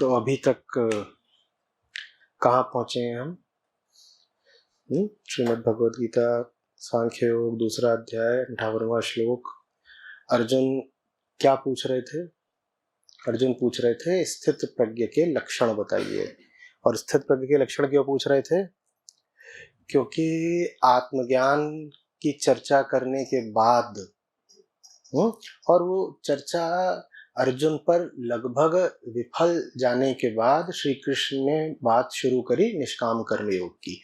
तो अभी तक कहाँ पहुंचे हैं हम? श्रीमद् भगवद गीता सांख्य योग दूसरा अध्याय 58वां श्लोक। अर्जुन क्या पूछ रहे थे? अर्जुन पूछ रहे थे स्थित प्रज्ञ के लक्षण बताइए। और स्थित प्रज्ञ के लक्षण क्यों पूछ रहे थे? क्योंकि आत्मज्ञान की चर्चा करने के बाद और वो चर्चा अर्जुन पर लगभग विफल जाने के बाद श्री कृष्ण ने बात शुरू करी निष्काम कर्म योग की।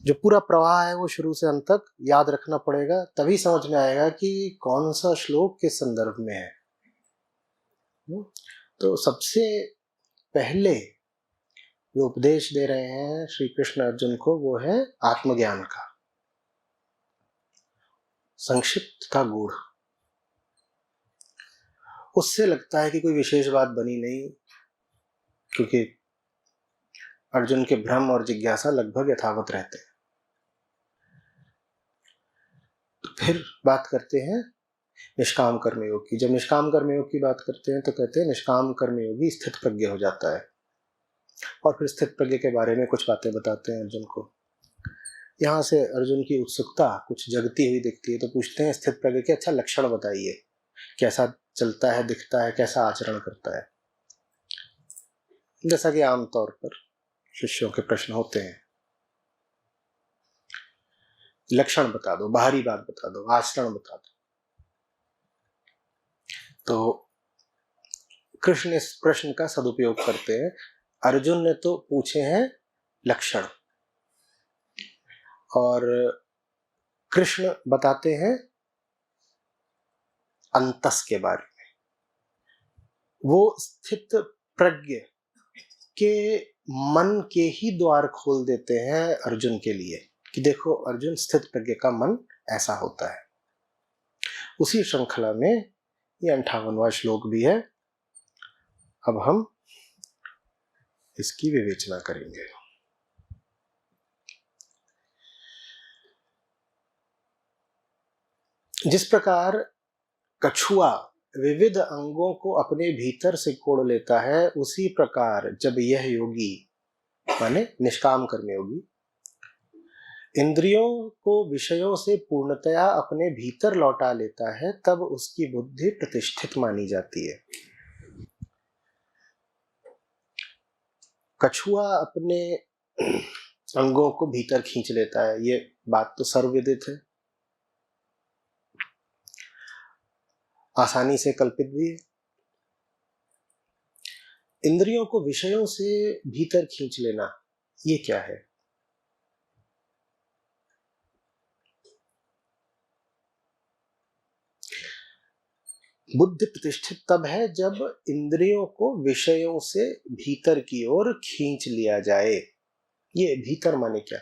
जो पूरा प्रवाह है वो शुरू से अंत तक याद रखना पड़ेगा, तभी समझ में आएगा कि कौन सा श्लोक किस संदर्भ में है। तो सबसे पहले जो उपदेश दे रहे हैं श्री कृष्ण अर्जुन को वो है आत्मज्ञान का संक्षिप्त का गूढ़। उससे लगता है कि कोई विशेष बात बनी नहीं, क्योंकि अर्जुन के भ्रम और जिज्ञासा लगभग यथावत रहते हैं। तो फिर बात करते हैं निष्काम कर्मयोग की। जब निष्काम कर्मयोग की बात करते हैं तो कहते हैं निष्काम कर्मयोगी स्थित प्रज्ञ हो जाता है। और फिर स्थित प्रज्ञ के बारे में कुछ बातें बताते हैं अर्जुन को। यहाँ से अर्जुन की उत्सुकता कुछ जगती हुई दिखती है, तो पूछते हैं स्थित प्रज्ञ के अच्छा लक्षण बताइए, कैसा चलता है, दिखता है, कैसा आचरण करता है। जैसा कि आमतौर पर शिष्यों के प्रश्न होते हैं, लक्षण बता दो, बाहरी बात बता दो, आचरण बता दो। तो कृष्ण इस प्रश्न का सदुपयोग करते हैं। अर्जुन ने तो पूछे हैं लक्षण, और कृष्ण बताते हैं अंतस के बारे में। वो स्थित प्रज्ञ के मन के ही द्वार खोल देते हैं अर्जुन के लिए कि देखो अर्जुन, स्थित प्रज्ञ का मन ऐसा होता है। उसी श्रृंखला में ये 58वां श्लोक भी है। अब हम इसकी विवेचना करेंगे। जिस प्रकार कछुआ विविध अंगों को अपने भीतर से कोड़ लेता है, उसी प्रकार जब यह योगी माने निष्काम कर्मयोगी इंद्रियों को विषयों से पूर्णतया अपने भीतर लौटा लेता है, तब उसकी बुद्धि प्रतिष्ठित मानी जाती है। कछुआ अपने अंगों को भीतर खींच लेता है, ये बात तो सर्वविदित है, आसानी से कल्पित भी है। इंद्रियों को विषयों से भीतर खींच लेना, ये क्या है? बुद्धि प्रतिष्ठित तब है जब इंद्रियों को विषयों से भीतर की ओर खींच लिया जाए। ये भीतर माने क्या?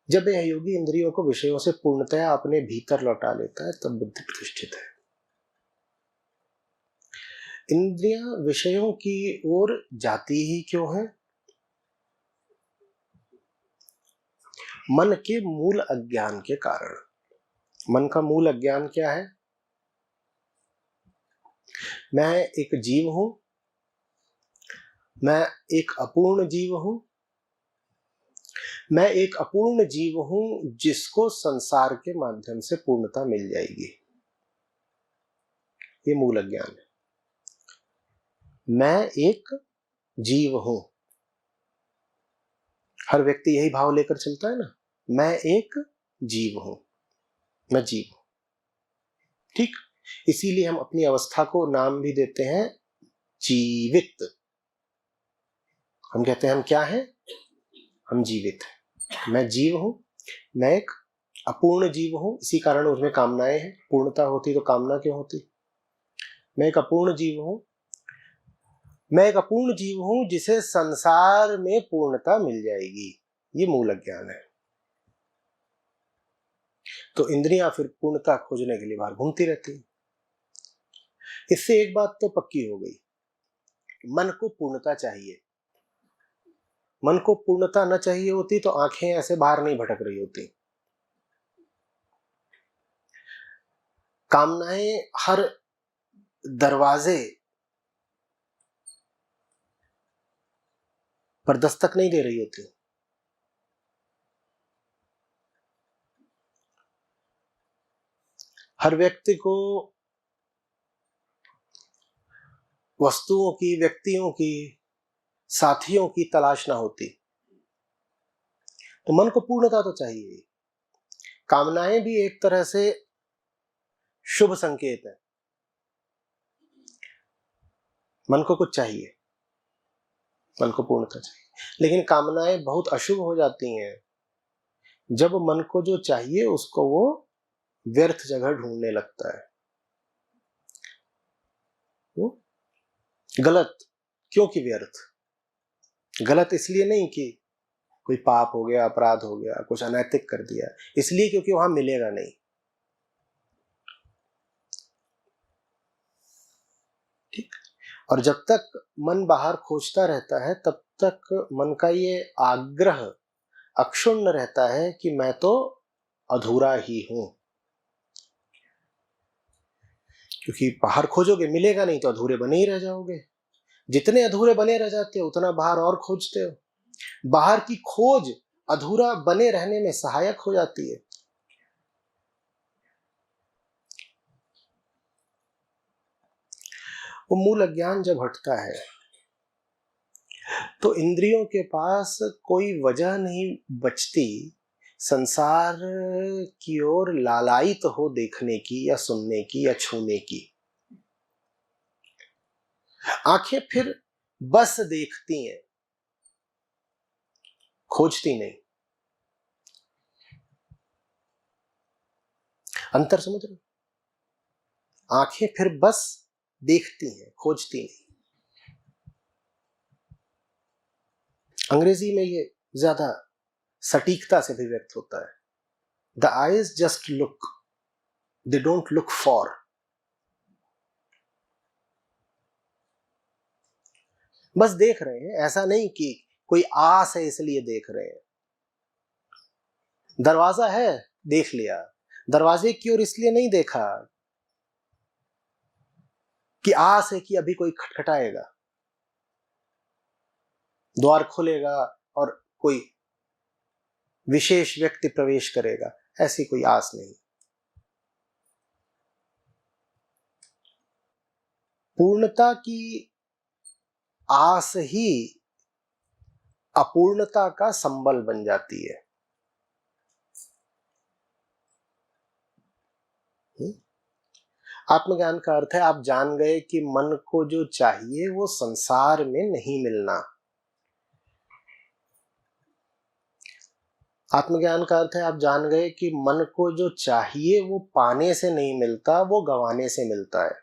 जब यह योगी इंद्रियों को विषयों से पूर्णतया अपने भीतर लौटा लेता है, तब बुद्धि प्रतिष्ठित है। इंद्रियां विषयों की ओर जाती ही क्यों है? मन के मूल अज्ञान के कारण। मन का मूल अज्ञान क्या है? मैं एक जीव हूं, मैं एक अपूर्ण जीव हूं, मैं एक अपूर्ण जीव हूं जिसको संसार के माध्यम से पूर्णता मिल जाएगी। ये मूल अज्ञान है। मैं एक जीव हूं, हर व्यक्ति यही भाव लेकर चलता है ना, मैं एक जीव हूं, मैं जीव हूं। ठीक, इसीलिए हम अपनी अवस्था को नाम भी देते हैं जीवित। हम कहते हैं हम क्या हैं? हम जीवित हैं। मैं जीव हूं, मैं एक अपूर्ण जीव हूं, इसी कारण उसमें कामनाएं हैं। पूर्णता होती तो कामना क्यों होती? मैं एक अपूर्ण जीव हूं, मैं एक अपूर्ण जीव हूं जिसे संसार में पूर्णता मिल जाएगी। ये मूल अज्ञान है। तो इंद्रियां फिर पूर्णता खोजने के लिए बाहर घूमती रहती हैं। इससे एक बात तो पक्की हो गई, मन को पूर्णता चाहिए। मन को पूर्णता न चाहिए होती तो आंखें ऐसे बाहर नहीं भटक रही होती। कामनाएं हर दरवाजे पर दस्तक नहीं दे रही होती। हर व्यक्ति को वस्तुओं की, व्यक्तियों की, साथियों की तलाश ना होती, तो मन को पूर्णता तो चाहिए। कामनाएं भी एक तरह से शुभ संकेत है। मन को कुछ चाहिए, मन को पूर्णता चाहिए, लेकिन कामनाएं बहुत अशुभ हो जाती हैं जब मन को जो चाहिए उसको वो व्यर्थ जगह ढूंढने लगता है। वो गलत, क्योंकि व्यर्थ। गलत इसलिए नहीं कि कोई पाप हो गया, अपराध हो गया, कुछ अनैतिक कर दिया, इसलिए क्योंकि वहां मिलेगा नहीं। ठीक। और जब तक मन बाहर खोजता रहता है तब तक मन का ये आग्रह अक्षुण्ण रहता है कि मैं तो अधूरा ही हूं। क्योंकि बाहर खोजोगे मिलेगा नहीं तो अधूरे बने ही रह जाओगे। जितने अधूरे बने रह जाते हो उतना बाहर और खोजते हो। बाहर की खोज अधूरा बने रहने में सहायक हो जाती है। वो मूल अज्ञान जब हटता है तो इंद्रियों के पास कोई वजह नहीं बचती संसार की ओर लालायित हो देखने की, या सुनने की, या छूने की। आंखें फिर बस देखती हैं, खोजती नहीं। अंतर समझ रहे? आंखें फिर बस देखती हैं, खोजती नहीं। अंग्रेजी में ये ज्यादा सटीकता से अभिव्यक्त होता है। The eyes just look, they don't look for. बस देख रहे हैं, ऐसा नहीं कि कोई आस है इसलिए देख रहे हैं। दरवाजा है, देख लिया। दरवाजे की ओर इसलिए नहीं देखा कि आस है कि अभी कोई खटखटाएगा, द्वार खुलेगा और कोई विशेष व्यक्ति प्रवेश करेगा, ऐसी कोई आस नहीं। पूर्णता की आस ही अपूर्णता का संबल बन जाती है। आत्मज्ञान का अर्थ है आप जान गए कि मन को जो चाहिए वो संसार में नहीं मिलना। आत्मज्ञान का अर्थ है आप जान गए कि मन को जो चाहिए वो पाने से नहीं मिलता, वो गंवाने से मिलता है।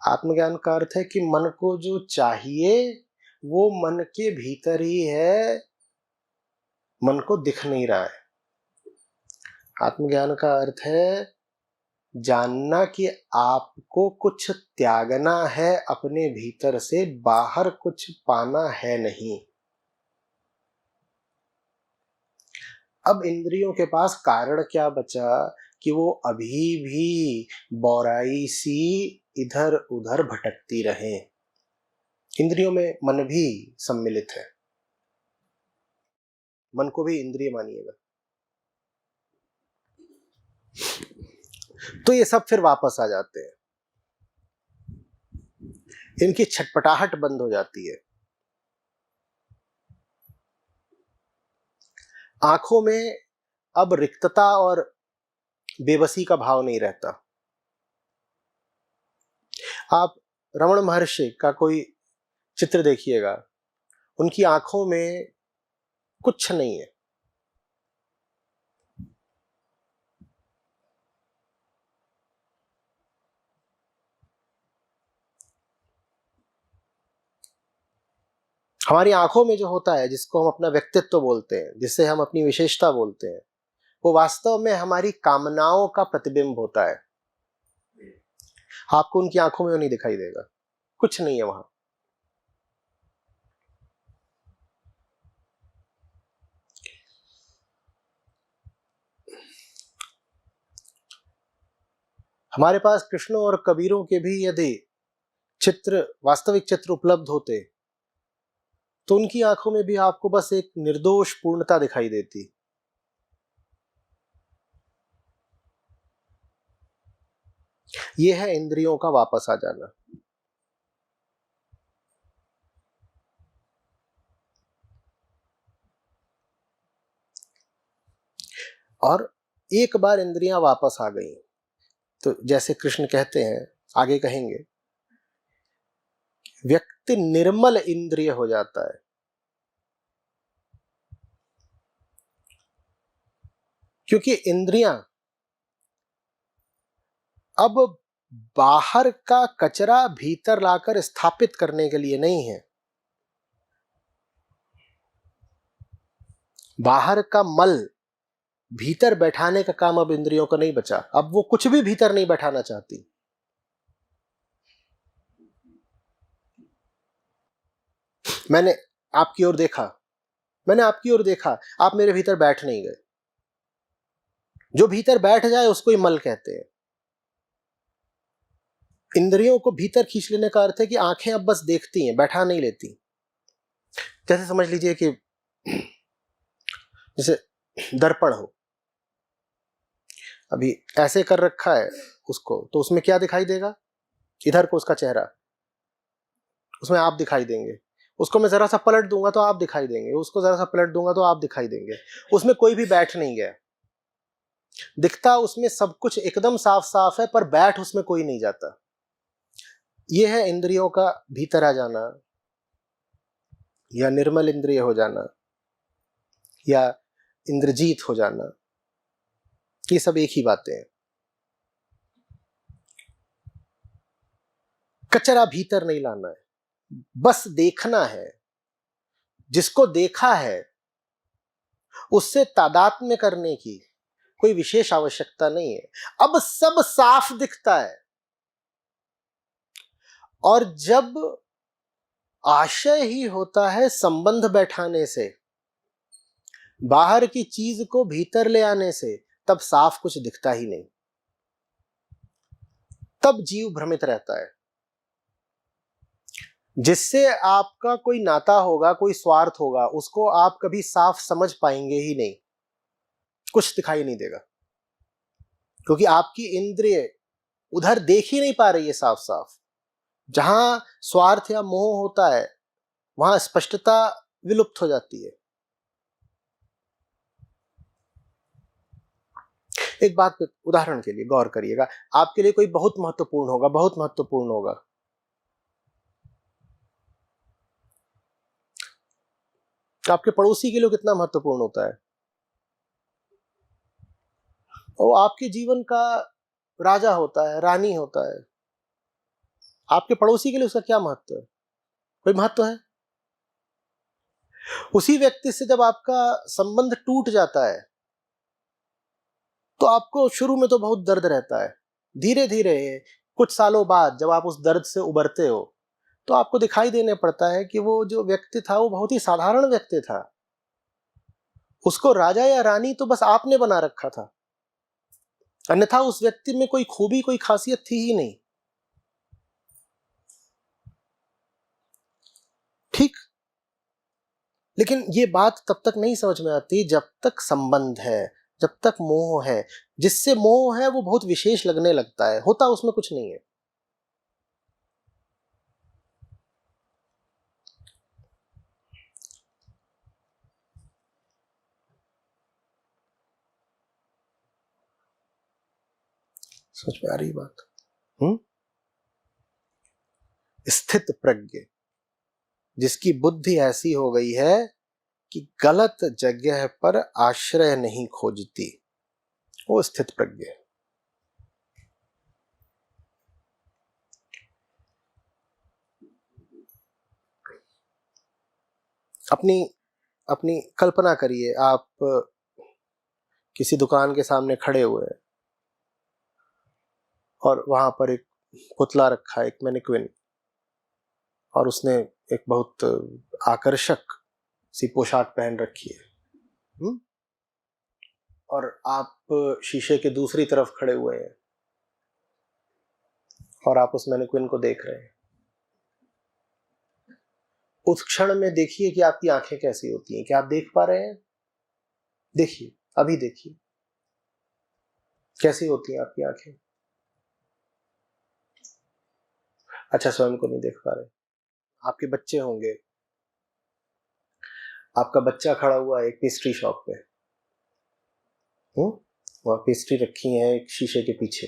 आत्मज्ञान का अर्थ है कि मन को जो चाहिए वो मन के भीतर ही है, मन को दिख नहीं रहा है। आत्मज्ञान का अर्थ है जानना कि आपको कुछ त्यागना है अपने भीतर से, बाहर कुछ पाना है नहीं। अब इंद्रियों के पास कारण क्या बचा कि वो अभी भी बौराई सी इधर उधर भटकती रहे। इंद्रियों में मन भी सम्मिलित है, मन को भी इंद्रिय मानिएगा। तो ये सब फिर वापस आ जाते हैं, इनकी छटपटाहट बंद हो जाती है। आंखों में अब रिक्तता और बेबसी का भाव नहीं रहता। आप रमण महर्षि का कोई चित्र देखिएगा, उनकी आंखों में कुछ नहीं है। हमारी आंखों में जो होता है, जिसको हम अपना व्यक्तित्व बोलते हैं, जिससे हम अपनी विशेषता बोलते हैं, वो वास्तव में हमारी कामनाओं का प्रतिबिंब होता है। आपको उनकी आंखों में वो नहीं दिखाई देगा, कुछ नहीं है वहां। हमारे पास कृष्ण और कबीरों के भी यदि चित्र, वास्तविक चित्र उपलब्ध होते तो उनकी आंखों में भी आपको बस एक निर्दोष पूर्णता दिखाई देती। ये है इंद्रियों का वापस आ जाना। और एक बार इंद्रियां वापस आ गई तो जैसे कृष्ण कहते हैं, आगे कहेंगे, व्यक्ति निर्मल इंद्रिय हो जाता है। क्योंकि इंद्रियां अब बाहर का कचरा भीतर लाकर स्थापित करने के लिए नहीं है। बाहर का मल भीतर बैठाने का काम अब इंद्रियों का नहीं बचा। अब वो कुछ भी भीतर नहीं बैठाना चाहती। मैंने आपकी ओर देखा, आप मेरे भीतर बैठ नहीं गए। जो भीतर बैठ जाए उसको ही मल कहते हैं। इंद्रियों को भीतर खींच लेने का अर्थ है कि आंखें अब बस देखती हैं, बैठा नहीं लेती। जैसे समझ लीजिए कि जैसे दर्पण हो, अभी ऐसे कर रखा है उसको, तो उसमें क्या दिखाई देगा? इधर को उसका चेहरा, उसमें आप दिखाई देंगे। उसको मैं जरा सा पलट दूंगा तो आप दिखाई देंगे, उसको जरा सा पलट दूंगा तो आप दिखाई देंगे। उसमें कोई भी बैठ नहीं गया। दिखता उसमें सब कुछ एकदम साफ साफ है, पर बैठ उसमें कोई नहीं जाता। यह है इंद्रियों का भीतर आ जाना, या निर्मल इंद्रिय हो जाना, या इंद्रजीत हो जाना। ये सब एक ही बातें हैं। कचरा भीतर नहीं लाना है, बस देखना है। जिसको देखा है उससे तादात्म्य करने की कोई विशेष आवश्यकता नहीं है। अब सब साफ दिखता है। और जब आशय ही होता है संबंध बैठाने से, बाहर की चीज को भीतर ले आने से, तब साफ कुछ दिखता ही नहीं। तब जीव भ्रमित रहता है। जिससे आपका कोई नाता होगा, कोई स्वार्थ होगा, उसको आप कभी साफ समझ पाएंगे ही नहीं। कुछ दिखाई नहीं देगा, क्योंकि आपकी इंद्रिय उधर देख ही नहीं पा रही है साफ साफ। जहां स्वार्थ या मोह होता है वहां स्पष्टता विलुप्त हो जाती है। एक बात पे उदाहरण के लिए गौर करिएगा, आपके लिए कोई बहुत महत्वपूर्ण होगा, बहुत महत्वपूर्ण होगा। तो आपके पड़ोसी के लिए कितना महत्वपूर्ण होता है? वो आपके जीवन का राजा होता है, रानी होता है। आपके पड़ोसी के लिए उसका क्या महत्व है? कोई महत्व है? उसी व्यक्ति से जब आपका संबंध टूट जाता है तो आपको शुरू में तो बहुत दर्द रहता है। धीरे धीरे कुछ सालों बाद जब आप उस दर्द से उबरते हो तो आपको दिखाई देने पड़ता है कि वो जो व्यक्ति था वो बहुत ही साधारण व्यक्ति था। उसको राजा या रानी तो बस आपने बना रखा था, अन्यथा उस व्यक्ति में कोई खूबी, कोई खासियत थी ही नहीं। ठीक, लेकिन ये बात तब तक नहीं समझ में आती जब तक संबंध है, जब तक मोह है। जिससे मोह है वो बहुत विशेष लगने लगता है, होता उसमें कुछ नहीं है। समझ में आ रही बात? स्थित प्रज्ञ, जिसकी बुद्धि ऐसी हो गई है कि गलत जगह पर आश्रय नहीं खोजती, वो स्थित प्रज्ञ है। अपनी अपनी कल्पना करिए, आप किसी दुकान के सामने खड़े हुए हैं और वहां पर एक पुतला रखा है, एक मैनिक्विन, और उसने एक बहुत आकर्षक सी पोशाक पहन रखी है। और आप शीशे के दूसरी तरफ खड़े हुए हैं और आप उस मैनिक्विन को देख रहे हैं। उस क्षण में देखिए कि आपकी आंखें कैसी होती हैं। क्या आप देख पा रहे हैं? देखिए, अभी देखिए कैसी होती हैं आपकी आंखें। अच्छा, स्वयं को नहीं देख पा रहे। आपके बच्चे होंगे, आपका बच्चा खड़ा हुआ है एक पेस्ट्री शॉप पे, वहां पेस्ट्री रखी है एक शीशे के पीछे,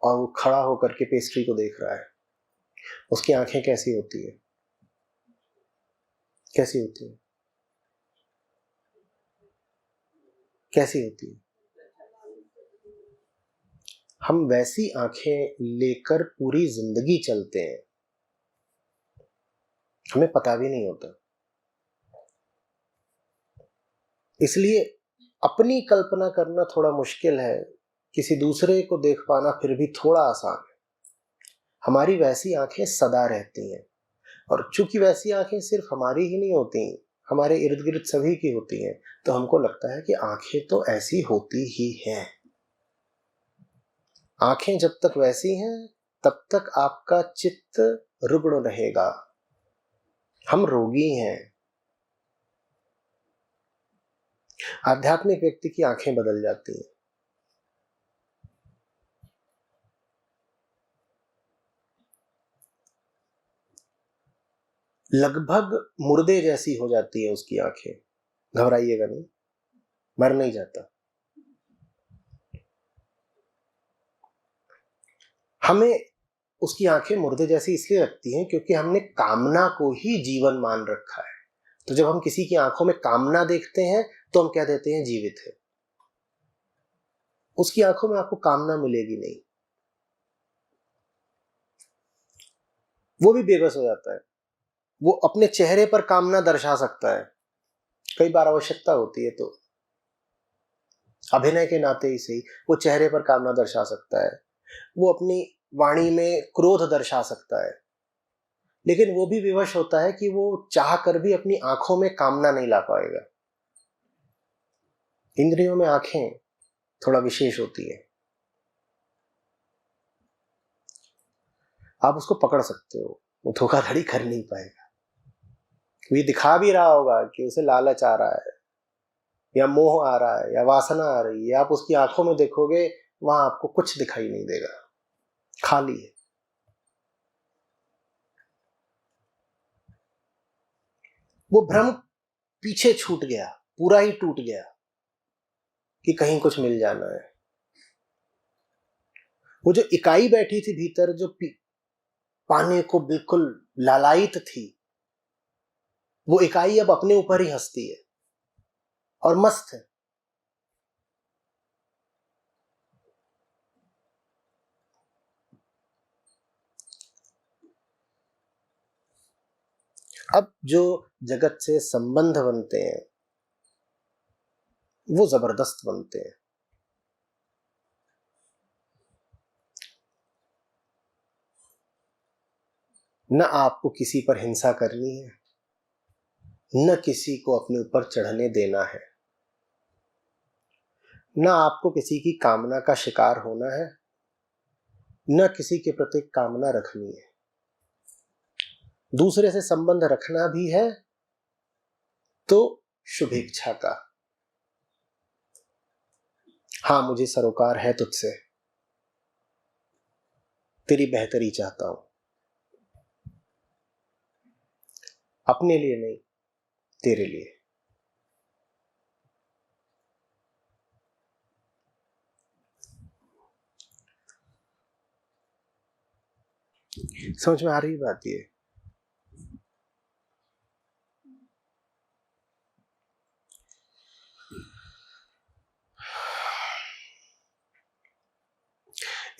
और वो खड़ा होकर के पेस्ट्री को देख रहा है। उसकी आंखें कैसी होती है? कैसी होती है? कैसी होती है? हम वैसी आंखें लेकर पूरी जिंदगी चलते हैं, हमें पता भी नहीं होता। इसलिए अपनी कल्पना करना थोड़ा मुश्किल है, किसी दूसरे को देख पाना फिर भी थोड़ा आसान है। हमारी वैसी आंखें सदा रहती हैं, और चूंकि वैसी आंखें सिर्फ हमारी ही नहीं होती, हमारे इर्द गिर्द सभी की होती हैं, तो हमको लगता है कि आंखें तो ऐसी होती ही हैं। आंखें जब तक वैसी हैं तब तक आपका चित्त रुग्ण रहेगा। हम रोगी हैं। आध्यात्मिक व्यक्ति की आंखें बदल जाती हैं। लगभग मुर्दे जैसी हो जाती है उसकी आंखें। घबराइएगा नहीं, मर नहीं जाता। हमें उसकी आंखें मुर्दे जैसी इसलिए लगती हैं क्योंकि हमने कामना को ही जीवन मान रखा है। तो जब हम किसी की आंखों में कामना देखते हैं तो हम कह देते हैं जीवित है। उसकी आंखों में आपको कामना मिलेगी नहीं, वो भी बेबस हो जाता है। वो अपने चेहरे पर कामना दर्शा सकता है, कई बार आवश्यकता होती है तो अभिनय के नाते ही सही वो चेहरे पर कामना दर्शा सकता है, वो अपनी वाणी में क्रोध दर्शा सकता है, लेकिन वो भी विवश होता है कि वो चाह कर भी अपनी आंखों में कामना नहीं ला पाएगा। इंद्रियों में आंखें थोड़ा विशेष होती है, आप उसको पकड़ सकते हो, वो धोखाधड़ी कर नहीं पाएगा। ये दिखा भी रहा होगा कि उसे लालच आ रहा है या मोह आ रहा है या वासना आ रही है, आप उसकी आंखों में देखोगे वहां आपको कुछ दिखाई नहीं देगा, खाली है। वो भ्रम पीछे छूट गया, पूरा ही टूट गया कि कहीं कुछ मिल जाना है। वो जो इकाई बैठी थी भीतर, जो पाने को बिल्कुल लालायित थी, वो इकाई अब अपने ऊपर ही हंसती है और मस्त है। अब जो जगत से संबंध बनते हैं वो जबरदस्त बनते हैं। न आपको किसी पर हिंसा करनी है, न किसी को अपने ऊपर चढ़ने देना है, न आपको किसी की कामना का शिकार होना है, न किसी के प्रति कामना रखनी है। दूसरे से संबंध रखना भी है तो शुभेच्छा का, हाँ मुझे सरोकार है तुझसे, तेरी बेहतरी चाहता हूं, अपने लिए नहीं, तेरे लिए। समझ में आ रही बात ये?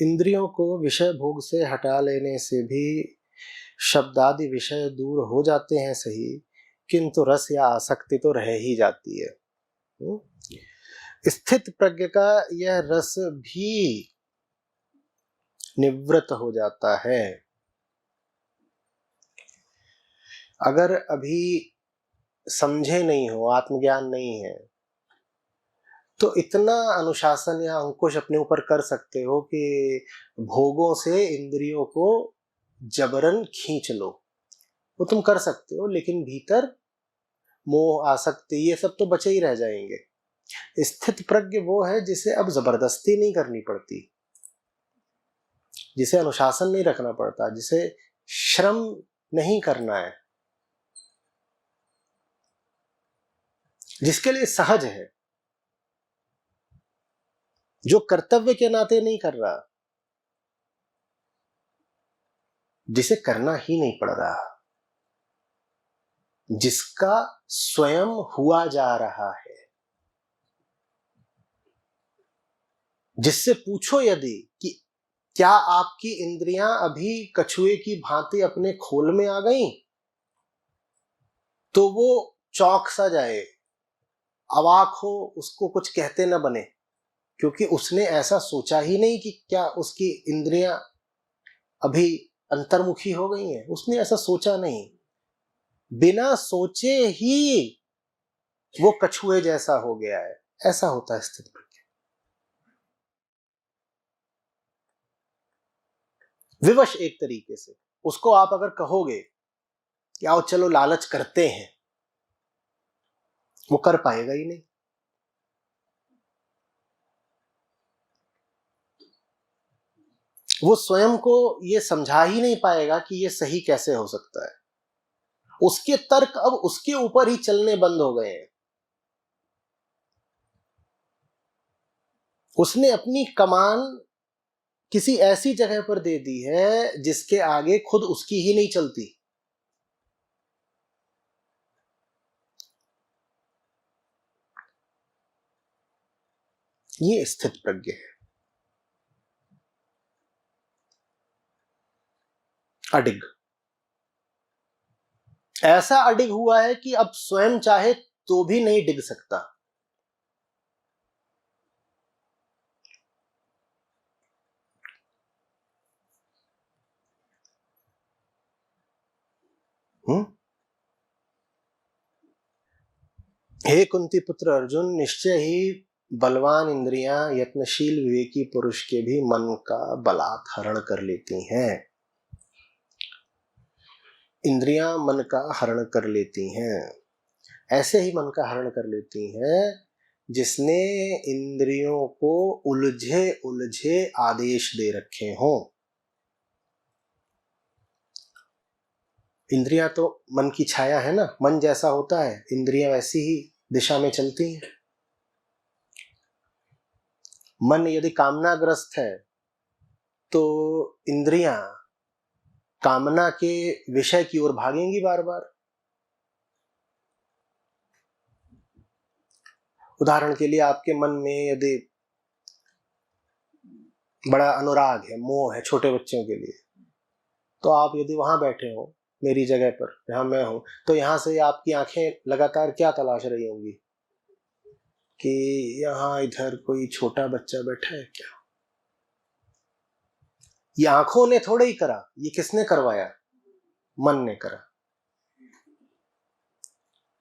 इंद्रियों को विषय भोग से हटा लेने से भी शब्दादि विषय दूर हो जाते हैं सही, किंतु रस या आसक्ति तो रह ही जाती है। स्थित प्रज्ञ का यह रस भी निवृत्त हो जाता है। अगर अभी समझे नहीं हो, आत्मज्ञान नहीं है, तो इतना अनुशासन या अंकुश अपने ऊपर कर सकते हो कि भोगों से इंद्रियों को जबरन खींच लो, वो तुम कर सकते हो, लेकिन भीतर मोह, आसक्ति, ये सब तो बचे ही रह जाएंगे। स्थित प्रज्ञ वो है जिसे अब जबरदस्ती नहीं करनी पड़ती, जिसे अनुशासन नहीं रखना पड़ता, जिसे श्रम नहीं करना है, जिसके लिए सहज है, जो कर्तव्य के नाते नहीं कर रहा, जिसे करना ही नहीं पड़ रहा, जिसका स्वयं हुआ जा रहा है, जिससे पूछो यदि कि क्या आपकी इंद्रियां अभी कछुए की भांति अपने खोल में आ गईं, तो वो चौंक सा जाए, अवाक हो, उसको कुछ कहते न बने, क्योंकि उसने ऐसा सोचा ही नहीं कि क्या उसकी इंद्रियां अभी अंतर्मुखी हो गई हैं। उसने ऐसा सोचा नहीं, बिना सोचे ही वो कछुए जैसा हो गया है। ऐसा होता है स्थित प्रज्ञ। विवश एक तरीके से उसको आप अगर कहोगे कि आओ चलो लालच करते हैं, वो कर पाएगा ही नहीं। वो स्वयं को ये समझा ही नहीं पाएगा कि ये सही कैसे हो सकता है। उसके तर्क अब उसके ऊपर ही चलने बंद हो गए हैं। उसने अपनी कमान किसी ऐसी जगह पर दे दी है जिसके आगे खुद उसकी ही नहीं चलती। ये स्थित प्रज्ञ है, अडिग। ऐसा अडिग हुआ है कि अब स्वयं चाहे तो भी नहीं डिग सकता। हे कुंती पुत्र अर्जुन, निश्चय ही बलवान इंद्रियां यत्नशील विवेकी पुरुष के भी मन का बलात् हरण कर लेती हैं। इंद्रियां मन का हरण कर लेती हैं। ऐसे ही मन का हरण कर लेती हैं जिसने इंद्रियों को उलझे उलझे आदेश दे रखे हों। इंद्रियां तो मन की छाया है ना, मन जैसा होता है इंद्रियां वैसी ही दिशा में चलती हैं। मन यदि कामनाग्रस्त है तो इंद्रियां कामना के विषय की ओर भागेंगी बार बार। उदाहरण के लिए आपके मन में यदि बड़ा अनुराग है, मोह है छोटे बच्चों के लिए, तो आप यदि वहां बैठे हो मेरी जगह पर जहां मैं हूं, तो यहां से आपकी आंखें लगातार क्या तलाश रही होंगी कि यहां इधर कोई छोटा बच्चा बैठा है क्या। ये आंखों ने थोड़े ही करा, ये किसने करवाया? मन ने करा।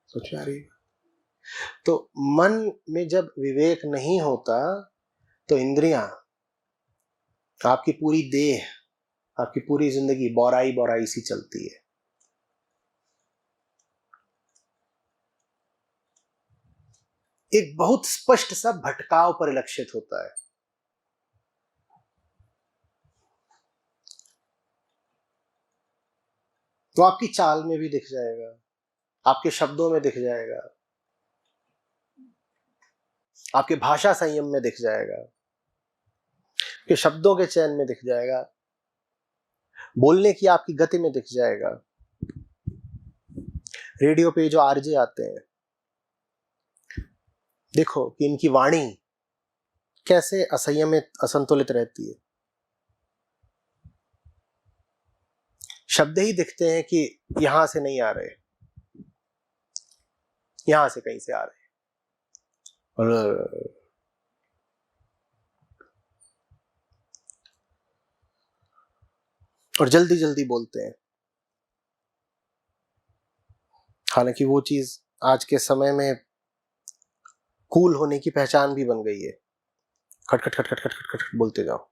सोच में आ रही है? तो मन में जब विवेक नहीं होता तो इंद्रियां, आपकी पूरी देह, आपकी पूरी जिंदगी बोराई बोराई सी चलती है। एक बहुत स्पष्ट सा भटकाव परिलक्षित होता है। तो आपकी चाल में भी दिख जाएगा, आपके शब्दों में दिख जाएगा, आपके भाषा संयम में दिख जाएगा, आपके शब्दों के चयन में दिख जाएगा, बोलने की आपकी गति में दिख जाएगा। रेडियो पे जो आरजे आते हैं, देखो कि इनकी वाणी कैसे असंयमित, असंतुलित रहती है। शब्द ही दिखते हैं कि यहां से नहीं आ रहे, यहां से कहीं से आ रहे, और जल्दी जल्दी बोलते हैं। हालांकि वो चीज आज के समय में कूल होने की पहचान भी बन गई है। खट खट खट खट खट खट खट बोलते जाओ।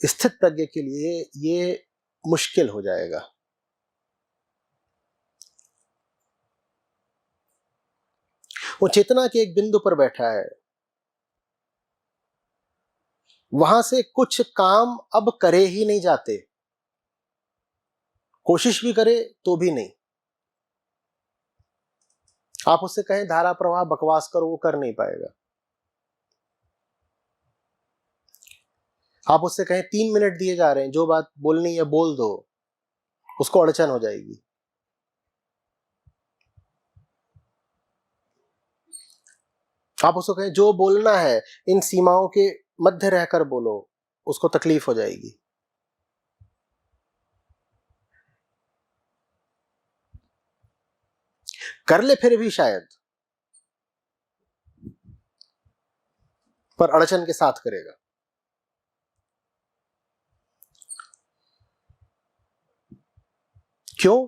स्थित प्रज्ञ के लिए ये मुश्किल हो जाएगा। वो चेतना के एक बिंदु पर बैठा है, वहां से कुछ काम अब करे ही नहीं जाते, कोशिश भी करे तो भी नहीं। आप उससे कहें धारा प्रवाह बकवास करो, वो कर नहीं पाएगा। आप उससे कहें 3 मिनट दिए जा रहे हैं, जो बात बोलनी है बोल दो, उसको अड़चन हो जाएगी। आप उसको कहें जो बोलना है इन सीमाओं के मध्य रहकर बोलो, उसको तकलीफ हो जाएगी। कर ले फिर भी शायद, पर अड़चन के साथ करेगा। क्यों?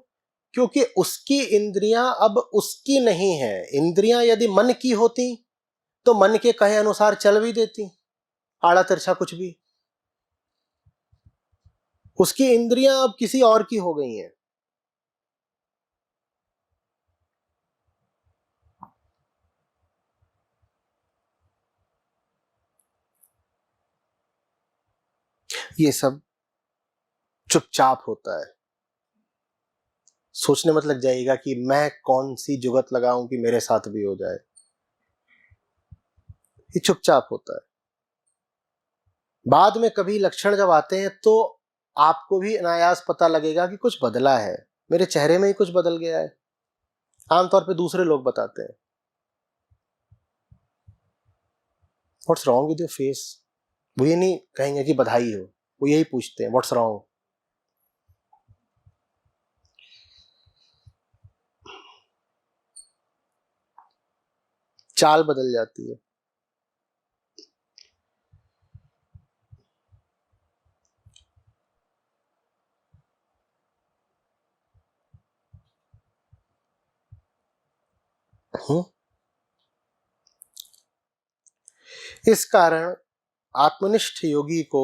क्योंकि उसकी इंद्रियां अब उसकी नहीं है। इंद्रियां यदि मन की होती तो मन के कहे अनुसार चल भी देती, आड़ा तिरछा कुछ भी। उसकी इंद्रियां अब किसी और की हो गई हैं। ये सब चुपचाप होता है। सोचने मत लग जाइएगा कि मैं कौन सी जुगत लगाऊं कि मेरे साथ भी हो जाए। ये चुपचाप होता है। बाद में कभी लक्षण जब आते हैं तो आपको भी अनायास पता लगेगा कि कुछ बदला है, मेरे चेहरे में ही कुछ बदल गया है। आमतौर पे दूसरे लोग बताते हैं, what's wrong with your face. वो ये नहीं कहेंगे कि बधाई हो, वो यही पूछते हैं व्हाट्स रॉन्ग। चाल बदल जाती है। इस कारण आत्मनिष्ठ योगी को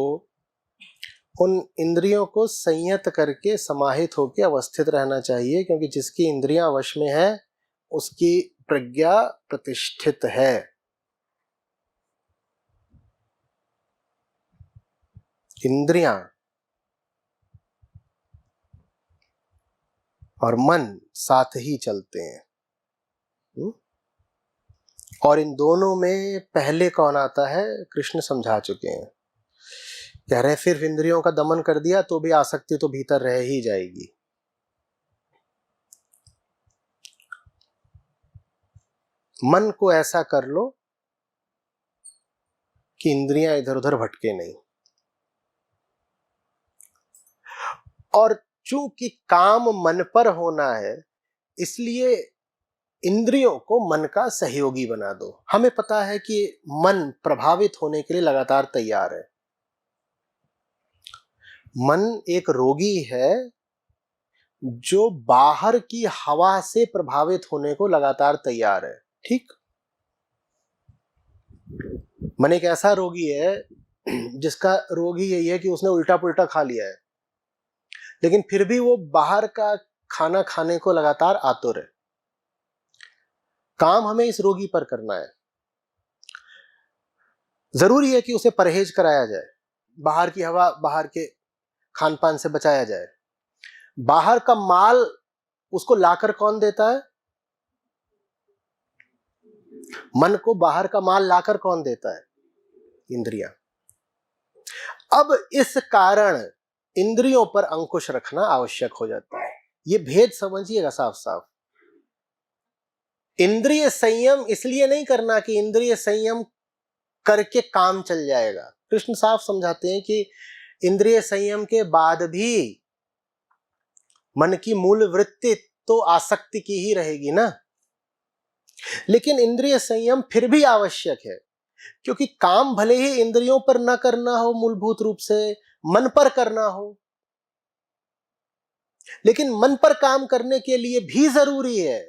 उन इंद्रियों को संयत करके समाहित होकर अवस्थित रहना चाहिए, क्योंकि जिसकी इंद्रियां वश में है उसकी प्रज्ञा प्रतिष्ठित है। इंद्रियां और मन साथ ही चलते हैं। और इन दोनों में पहले कौन आता है, कृष्ण समझा चुके हैं। कह रहे हैं सिर्फ इंद्रियों का दमन कर दिया तो भी आसक्ति तो भीतर रह ही जाएगी। मन को ऐसा कर लो कि इंद्रियां इधर उधर भटके नहीं। और चूंकि काम मन पर होना है, इसलिए इंद्रियों को मन का सहयोगी बना दो। हमें पता है कि मन प्रभावित होने के लिए लगातार तैयार है। मन एक रोगी है जो बाहर की हवा से प्रभावित होने को लगातार तैयार है। ठीक, मन एक ऐसा रोगी है जिसका रोग ही यही है कि उसने उल्टा पुल्टा खा लिया है, लेकिन फिर भी वो बाहर का खाना खाने को लगातार आतुर है। काम हमें इस रोगी पर करना है। जरूरी है कि उसे परहेज कराया जाए, बाहर की हवा बाहर के खान पान से बचाया जाए। बाहर का माल उसको लाकर कौन देता है? मन को बाहर का माल लाकर कौन देता है? इंद्रियां। अब इस कारण इंद्रियों पर अंकुश रखना आवश्यक हो जाता है। ये भेद समझिएगा साफ साफ। इंद्रिय संयम इसलिए नहीं करना कि इंद्रिय संयम करके काम चल जाएगा। कृष्ण साफ समझाते हैं कि इंद्रिय संयम के बाद भी मन की मूल वृत्ति तो आसक्ति की ही रहेगी ना। लेकिन इंद्रिय संयम फिर भी आवश्यक है, क्योंकि काम भले ही इंद्रियों पर न करना हो, मूलभूत रूप से मन पर करना हो, लेकिन मन पर काम करने के लिए भी जरूरी है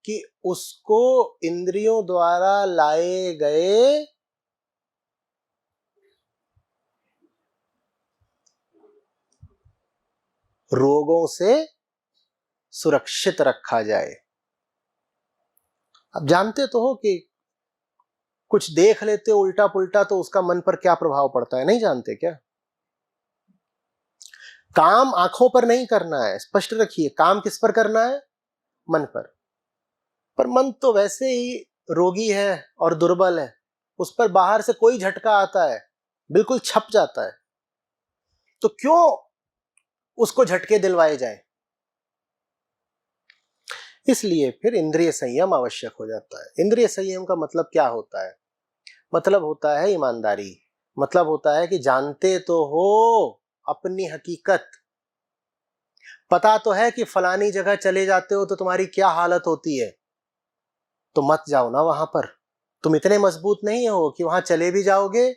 कि उसको इंद्रियों द्वारा लाए गए रोगों से सुरक्षित रखा जाए। अब जानते तो हो कि कुछ देख लेते हो उल्टा पुल्टा तो उसका मन पर क्या प्रभाव पड़ता है, नहीं जानते क्या? काम आंखों पर नहीं करना है, स्पष्ट रखिए, काम किस पर करना है? मन पर मन तो वैसे ही रोगी है और दुर्बल है, उस पर बाहर से कोई झटका आता है बिल्कुल छप जाता है, तो क्यों उसको झटके दिलवाए जाए? इसलिए फिर इंद्रिय संयम आवश्यक हो जाता है। इंद्रिय संयम का मतलब क्या होता है? मतलब होता है ईमानदारी, मतलब होता है कि जानते तो हो अपनी हकीकत, पता तो है कि फलानी जगह चले जाते हो तो तुम्हारी क्या हालत होती है, तो मत जाओ ना वहां पर। तुम इतने मजबूत नहीं हो कि वहां चले भी जाओगे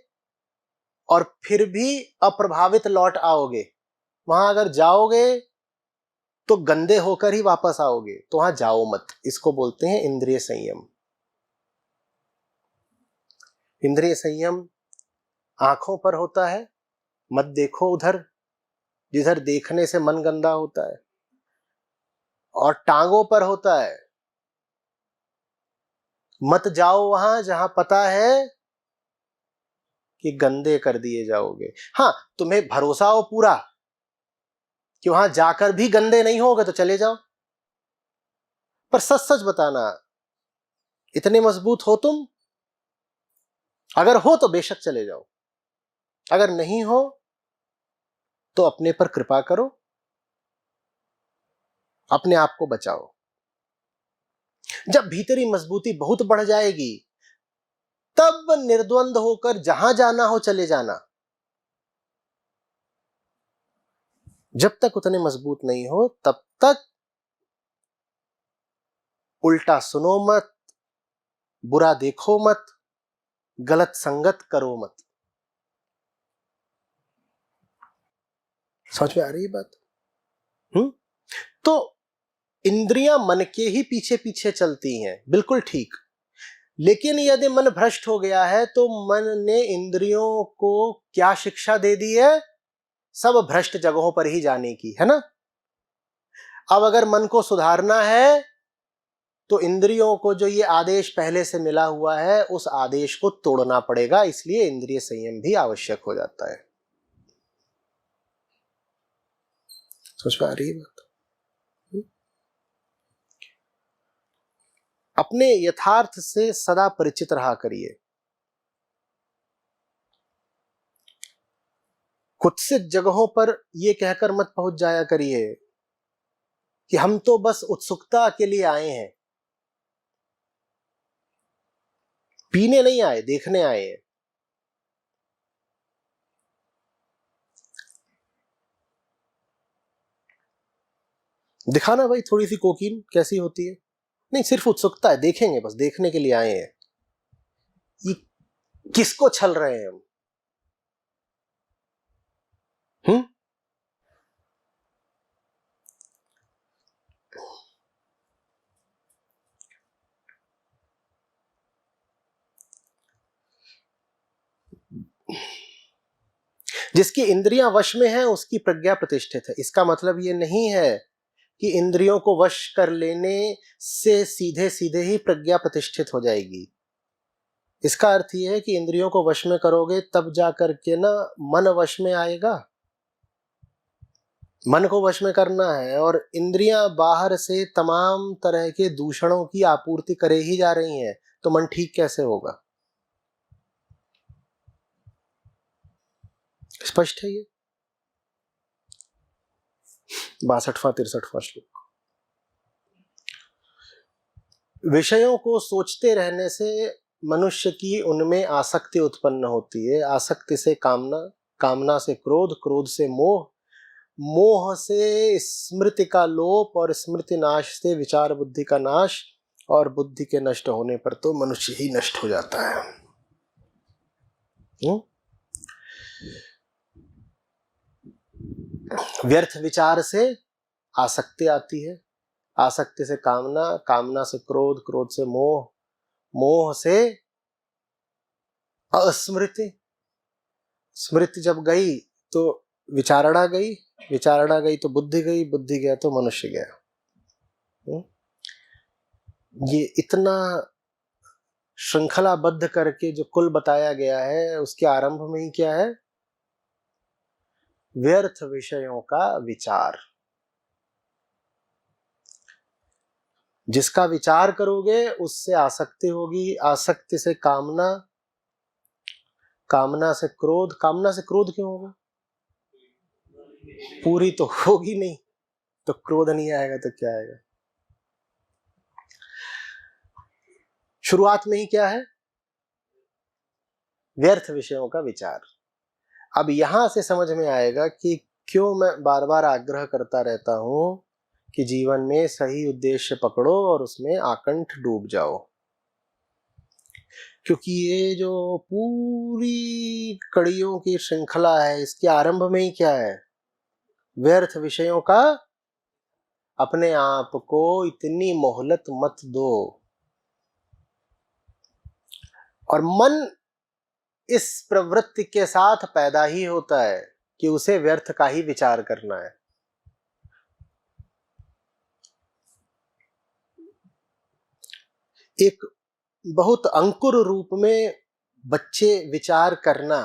और फिर भी अप्रभावित लौट आओगे। वहां अगर जाओगे तो गंदे होकर ही वापस आओगे, तो वहां जाओ मत। इसको बोलते हैं इंद्रिय संयम। इंद्रिय संयम आंखों पर होता है, मत देखो उधर जिधर देखने से मन गंदा होता है, और टांगों पर होता है, मत जाओ वहां जहां पता है कि गंदे कर दिए जाओगे। हां, तुम्हें भरोसा हो पूरा कि वहां जाकर भी गंदे नहीं होगे तो चले जाओ, पर सच सच बताना, इतने मजबूत हो तुम? अगर हो तो बेशक चले जाओ, अगर नहीं हो तो अपने पर कृपा करो, अपने आप को बचाओ। जब भीतरी मजबूती बहुत बढ़ जाएगी तब निर्द्वंद होकर जहां जाना हो चले जाना। जब तक उतने मजबूत नहीं हो तब तक उल्टा सुनो मत, बुरा देखो मत, गलत संगत करो मत। समझ में आ रही है बात? तो इंद्रियां मन के ही पीछे पीछे चलती हैं, बिल्कुल ठीक। लेकिन यदि मन भ्रष्ट हो गया है तो मन ने इंद्रियों को क्या शिक्षा दे दी है? सब भ्रष्ट जगहों पर ही जाने की, है ना? अब अगर मन को सुधारना है तो इंद्रियों को जो ये आदेश पहले से मिला हुआ है उस आदेश को तोड़ना पड़ेगा, इसलिए इंद्रिय संयम भी आवश्यक हो जाता है। समझ में आ रही है बात? अपने यथार्थ से सदा परिचित रहा करिए। कुत्सित जगहों पर यह कहकर मत पहुंच जाया करिए कि हम तो बस उत्सुकता के लिए आए हैं। पीने नहीं आए, देखने आए हैं। दिखाना भाई थोड़ी सी कोकीन कैसी होती है। नहीं, सिर्फ उत्सुकता है, देखेंगे, बस देखने के लिए आए हैं। ये किसको छल रहे हैं हम? हम्म? जिसकी इंद्रियां वश में है उसकी प्रज्ञा प्रतिष्ठित है। इसका मतलब यह नहीं है कि इंद्रियों को वश कर लेने से सीधे सीधे ही प्रज्ञा प्रतिष्ठित हो जाएगी। इसका अर्थ यह है कि इंद्रियों को वश में करोगे तब जाकर के ना मन वश में आएगा। मन को वश में करना है और इंद्रियां बाहर से तमाम तरह के दूषणों की आपूर्ति करे ही जा रही हैं, तो मन ठीक कैसे होगा? स्पष्ट है ये? 62वां 63वां श्लोक। विषयों को सोचते रहने से मनुष्य की उनमें आसक्ति उत्पन्न होती है। आसक्ति से कामना, कामना से क्रोध, क्रोध से मोह, मोह से स्मृति का लोप और स्मृति नाश से विचार बुद्धि का नाश, और बुद्धि के नष्ट होने पर तो मनुष्य ही नष्ट हो जाता है। व्यर्थ विचार से आसक्ति आती है, आसक्ति से कामना, कामना से क्रोध, क्रोध से मोह, मोह से अस्मृति, स्मृति जब गई तो विचारणा गई, विचारणा गई तो बुद्धि गई, बुद्धि गया तो मनुष्य गया। ये इतना श्रृंखलाबद्ध करके जो कुल बताया गया है, उसके आरंभ में ही क्या है? व्यर्थ विषयों का विचार। जिसका विचार करोगे उससे आसक्ति होगी, आसक्ति से कामना, कामना से क्रोध। कामना से क्रोध क्यों होगा? पूरी तो होगी नहीं, तो क्रोध नहीं आएगा तो क्या आएगा? शुरुआत में ही क्या है? व्यर्थ विषयों का विचार। अब यहां से समझ में आएगा कि क्यों मैं बार बार आग्रह करता रहता हूं कि जीवन में सही उद्देश्य पकड़ो और उसमें आकंठ डूब जाओ। क्योंकि ये जो पूरी कड़ियों की श्रृंखला है, इसके आरंभ में ही क्या है? व्यर्थ विषयों का। अपने आप को इतनी मोहलत मत दो। और मन इस प्रवृत्ति के साथ पैदा ही होता है कि उसे व्यर्थ का ही विचार करना है। एक बहुत अंकुर रूप में बच्चे विचार करना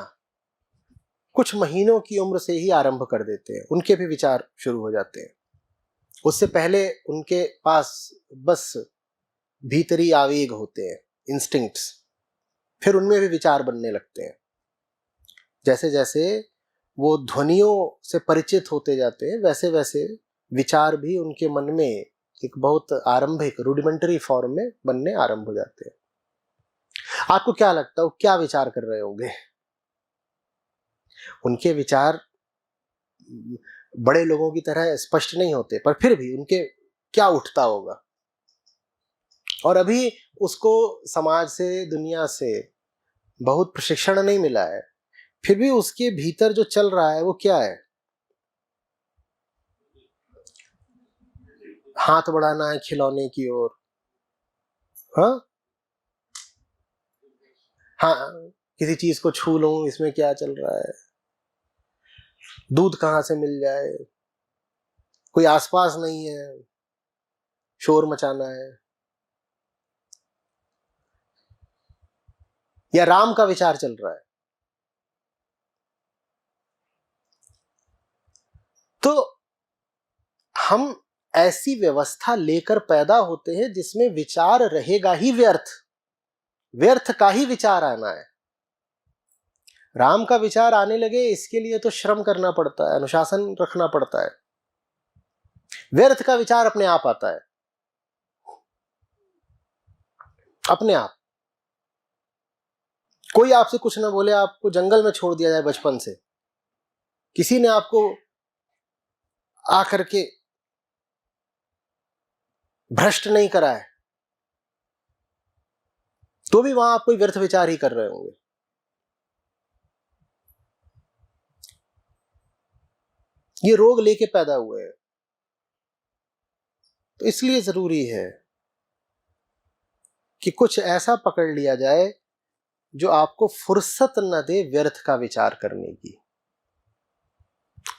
कुछ महीनों की उम्र से ही आरंभ कर देते हैं, उनके भी विचार शुरू हो जाते हैं। उससे पहले उनके पास बस भीतरी आवेग होते हैं, इंस्टिंक्ट्स, फिर उनमें भी विचार बनने लगते हैं। जैसे जैसे वो ध्वनियों से परिचित होते जाते हैं, वैसे वैसे विचार भी उनके मन में एक बहुत आरंभिक रूडिमेंटरी फॉर्म में बनने आरंभ हो जाते हैं। आपको क्या लगता है वो क्या विचार कर रहे होंगे? उनके विचार बड़े लोगों की तरह स्पष्ट नहीं होते, पर फिर भी उनके क्या उठता होगा? और अभी उसको समाज से, दुनिया से बहुत प्रशिक्षण नहीं मिला है, फिर भी उसके भीतर जो चल रहा है वो क्या है? हाथ बढ़ाना है खिलौने की ओर। हाँ हाँ, किसी चीज को छू लूं, इसमें क्या चल रहा है, दूध कहां से मिल जाए, कोई आसपास नहीं है, शोर मचाना है। या राम का विचार चल रहा है। तो हम ऐसी व्यवस्था लेकर पैदा होते हैं जिसमें विचार रहेगा ही व्यर्थ, व्यर्थ का ही विचार आना है। राम का विचार आने लगे इसके लिए तो श्रम करना पड़ता है, अनुशासन रखना पड़ता है। व्यर्थ का विचार अपने आप आता है, अपने आप। कोई आपसे कुछ ना बोले, आपको जंगल में छोड़ दिया जाए बचपन से, किसी ने आपको आकर के भ्रष्ट नहीं करा है, तो भी वहां आप कोई व्यर्थ विचार ही कर रहे होंगे। ये रोग लेके पैदा हुए हैं। तो इसलिए जरूरी है कि कुछ ऐसा पकड़ लिया जाए जो आपको फुर्सत न दे व्यर्थ का विचार करने की।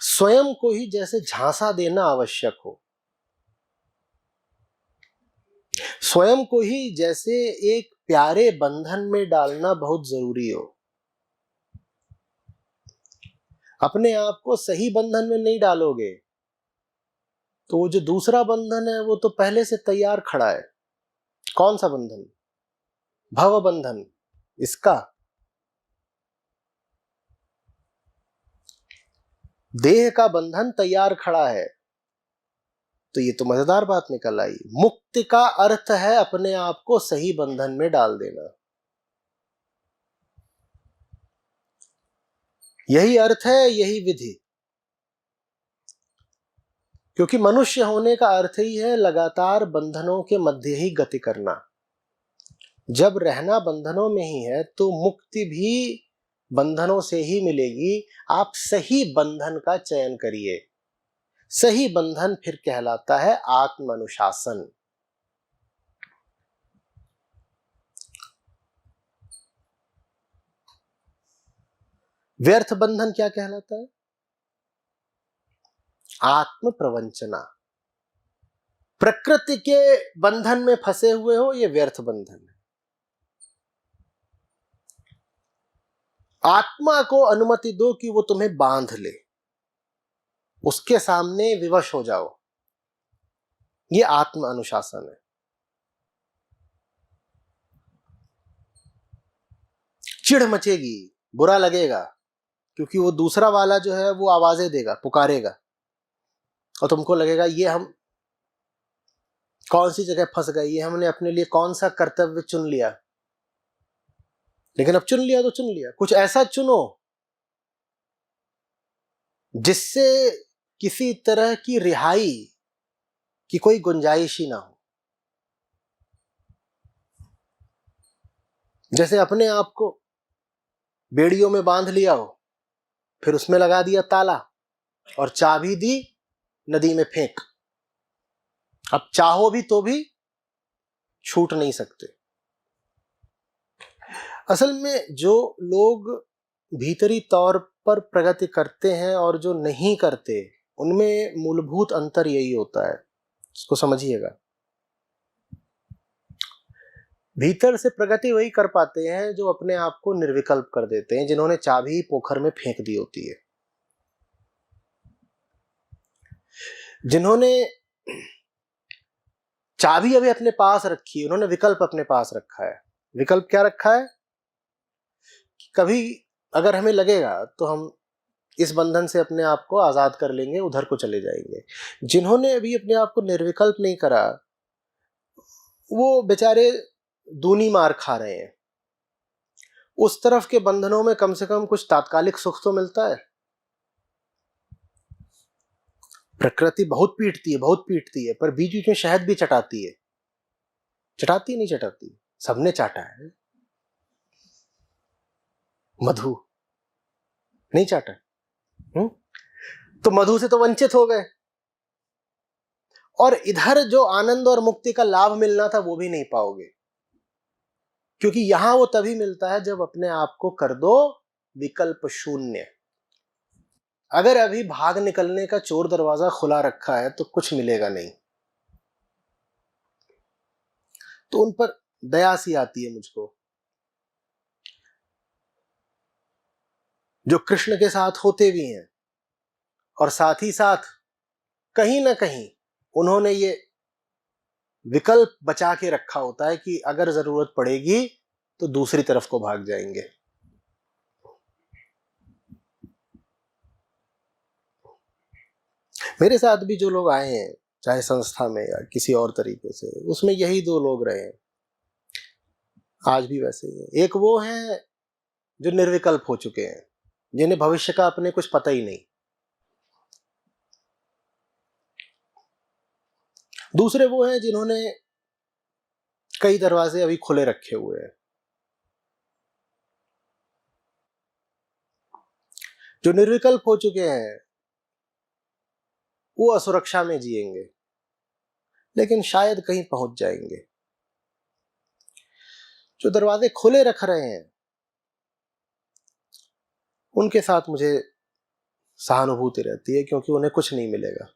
स्वयं को ही जैसे झांसा देना आवश्यक हो, स्वयं को ही जैसे एक प्यारे बंधन में डालना बहुत जरूरी हो। अपने आप को सही बंधन में नहीं डालोगे तो वो जो दूसरा बंधन है वो तो पहले से तैयार खड़ा है। कौन सा बंधन? भव बंधन। इसका देह का बंधन तैयार खड़ा है। तो ये तो मजेदार बात निकल आई। मुक्ति का अर्थ है अपने आप को सही बंधन में डाल देना। यही अर्थ है, यही विधि। क्योंकि मनुष्य होने का अर्थ ही है लगातार बंधनों के मध्य ही गति करना। जब रहना बंधनों में ही है तो मुक्ति भी बंधनों से ही मिलेगी। आप सही बंधन का चयन करिए। सही बंधन फिर कहलाता है आत्म अनुशासन। व्यर्थ बंधन क्या कहलाता है? आत्म प्रवंचना। प्रकृति के बंधन में फंसे हुए हो, ये व्यर्थ बंधन है। आत्मा को अनुमति दो कि वो तुम्हें बांध ले, उसके सामने विवश हो जाओ, ये आत्म अनुशासन है। चिढ़ मचेगी, बुरा लगेगा, क्योंकि वो दूसरा वाला जो है वो आवाजें देगा, पुकारेगा, और तुमको लगेगा ये हम कौन सी जगह फंस गए, ये हमने अपने लिए कौन सा कर्तव्य चुन लिया। लेकिन अब चुन लिया तो चुन लिया, कुछ ऐसा चुनो जिससे किसी तरह की रिहाई की कोई गुंजाइश ही ना हो। जैसे अपने आप को बेड़ियों में बांध लिया हो, फिर उसमें लगा दिया ताला और चाबी दी नदी में फेंक, अब चाहो भी तो भी छूट नहीं सकते। असल में जो लोग भीतरी तौर पर प्रगति करते हैं और जो नहीं करते, उनमें मूलभूत अंतर यही होता है, इसको समझिएगा। भीतर से प्रगति वही कर पाते हैं जो अपने आप को निर्विकल्प कर देते हैं, जिन्होंने चाबी पोखर में फेंक दी होती है। जिन्होंने चाबी अभी अपने पास रखी है, उन्होंने विकल्प अपने पास रखा है। विकल्प क्या रखा है? कभी अगर हमें लगेगा तो हम इस बंधन से अपने आप को आजाद कर लेंगे, उधर को चले जाएंगे। जिन्होंने अभी अपने आप को निर्विकल्प नहीं करा, वो बेचारे दूनी मार खा रहे हैं। उस तरफ के बंधनों में कम से कम कुछ तात्कालिक सुख तो मिलता है। प्रकृति बहुत पीटती है, पर बीच बीच में शहद भी चटाती है। चटाती नहीं चटाती, सबने चाटा है। मधु नहीं चाटा, तो मधु से तो वंचित हो गए, और इधर जो आनंद और मुक्ति का लाभ मिलना था वो भी नहीं पाओगे, क्योंकि यहां वो तभी मिलता है जब अपने आप को कर दो विकल्प शून्य। अगर अभी भाग निकलने का चोर दरवाजा खुला रखा है तो कुछ मिलेगा नहीं। तो उन पर दया सी आती है मुझको, जो कृष्ण के साथ होते भी हैं और साथ ही साथ कहीं ना कहीं उन्होंने ये विकल्प बचा के रखा होता है कि अगर जरूरत पड़ेगी तो दूसरी तरफ को भाग जाएंगे। मेरे साथ भी जो लोग आए हैं, चाहे संस्था में या किसी और तरीके से, उसमें यही दो लोग रहे हैं, आज भी वैसे ही हैं। एक वो हैं जो निर्विकल्प हो चुके हैं, जिन्हें भविष्य का अपने कुछ पता ही नहीं। दूसरे वो हैं जिन्होंने कई दरवाजे अभी खुले रखे हुए हैं। जो निर्विकल्प हो चुके हैं वो असुरक्षा में जिएंगे, लेकिन शायद कहीं पहुंच जाएंगे। जो दरवाजे खुले रख रहे हैं उनके साथ मुझे सहानुभूति रहती है, क्योंकि उन्हें कुछ नहीं मिलेगा।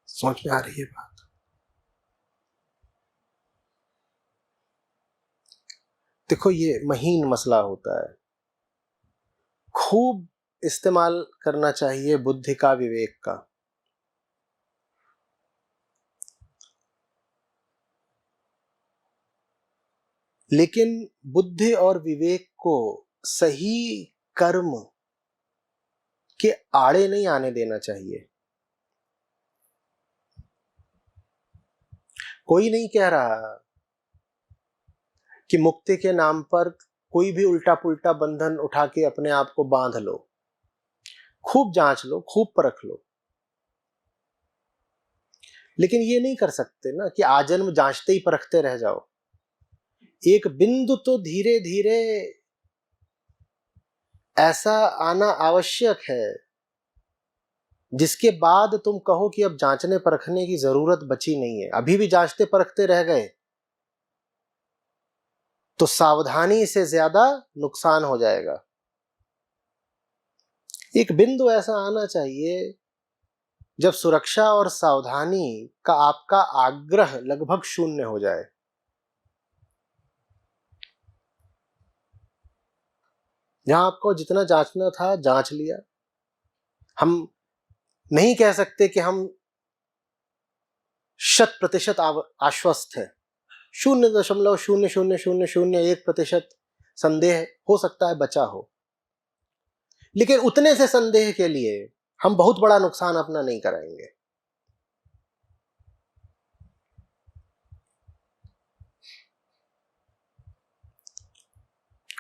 समझ में आ रही है बात? देखो, ये महीन मसला होता है, खूब इस्तेमाल करना चाहिए बुद्धि का, विवेक का। लेकिन बुद्धि और विवेक को सही कर्म के आड़े नहीं आने देना चाहिए। कोई नहीं कह रहा कि मुक्ति के नाम पर कोई भी उल्टा पुल्टा बंधन उठा के अपने आप को बांध लो। खूब जांच लो, खूब परख लो, लेकिन ये नहीं कर सकते ना कि आजन्म जांचते ही परखते रह जाओ। एक बिंदु तो धीरे धीरे ऐसा आना आवश्यक है जिसके बाद तुम कहो कि अब जांचने परखने की जरूरत बची नहीं है। अभी भी जांचते परखते रह गए तो सावधानी से ज्यादा नुकसान हो जाएगा। एक बिंदु ऐसा आना चाहिए जब सुरक्षा और सावधानी का आपका आग्रह लगभग शून्य हो जाए। जहां आपको जितना जांचना था जांच लिया। हम नहीं कह सकते कि हम 100% आश्वस्त है। 0.000001% संदेह हो सकता है बचा हो, लेकिन उतने से संदेह के लिए हम बहुत बड़ा नुकसान अपना नहीं कराएंगे।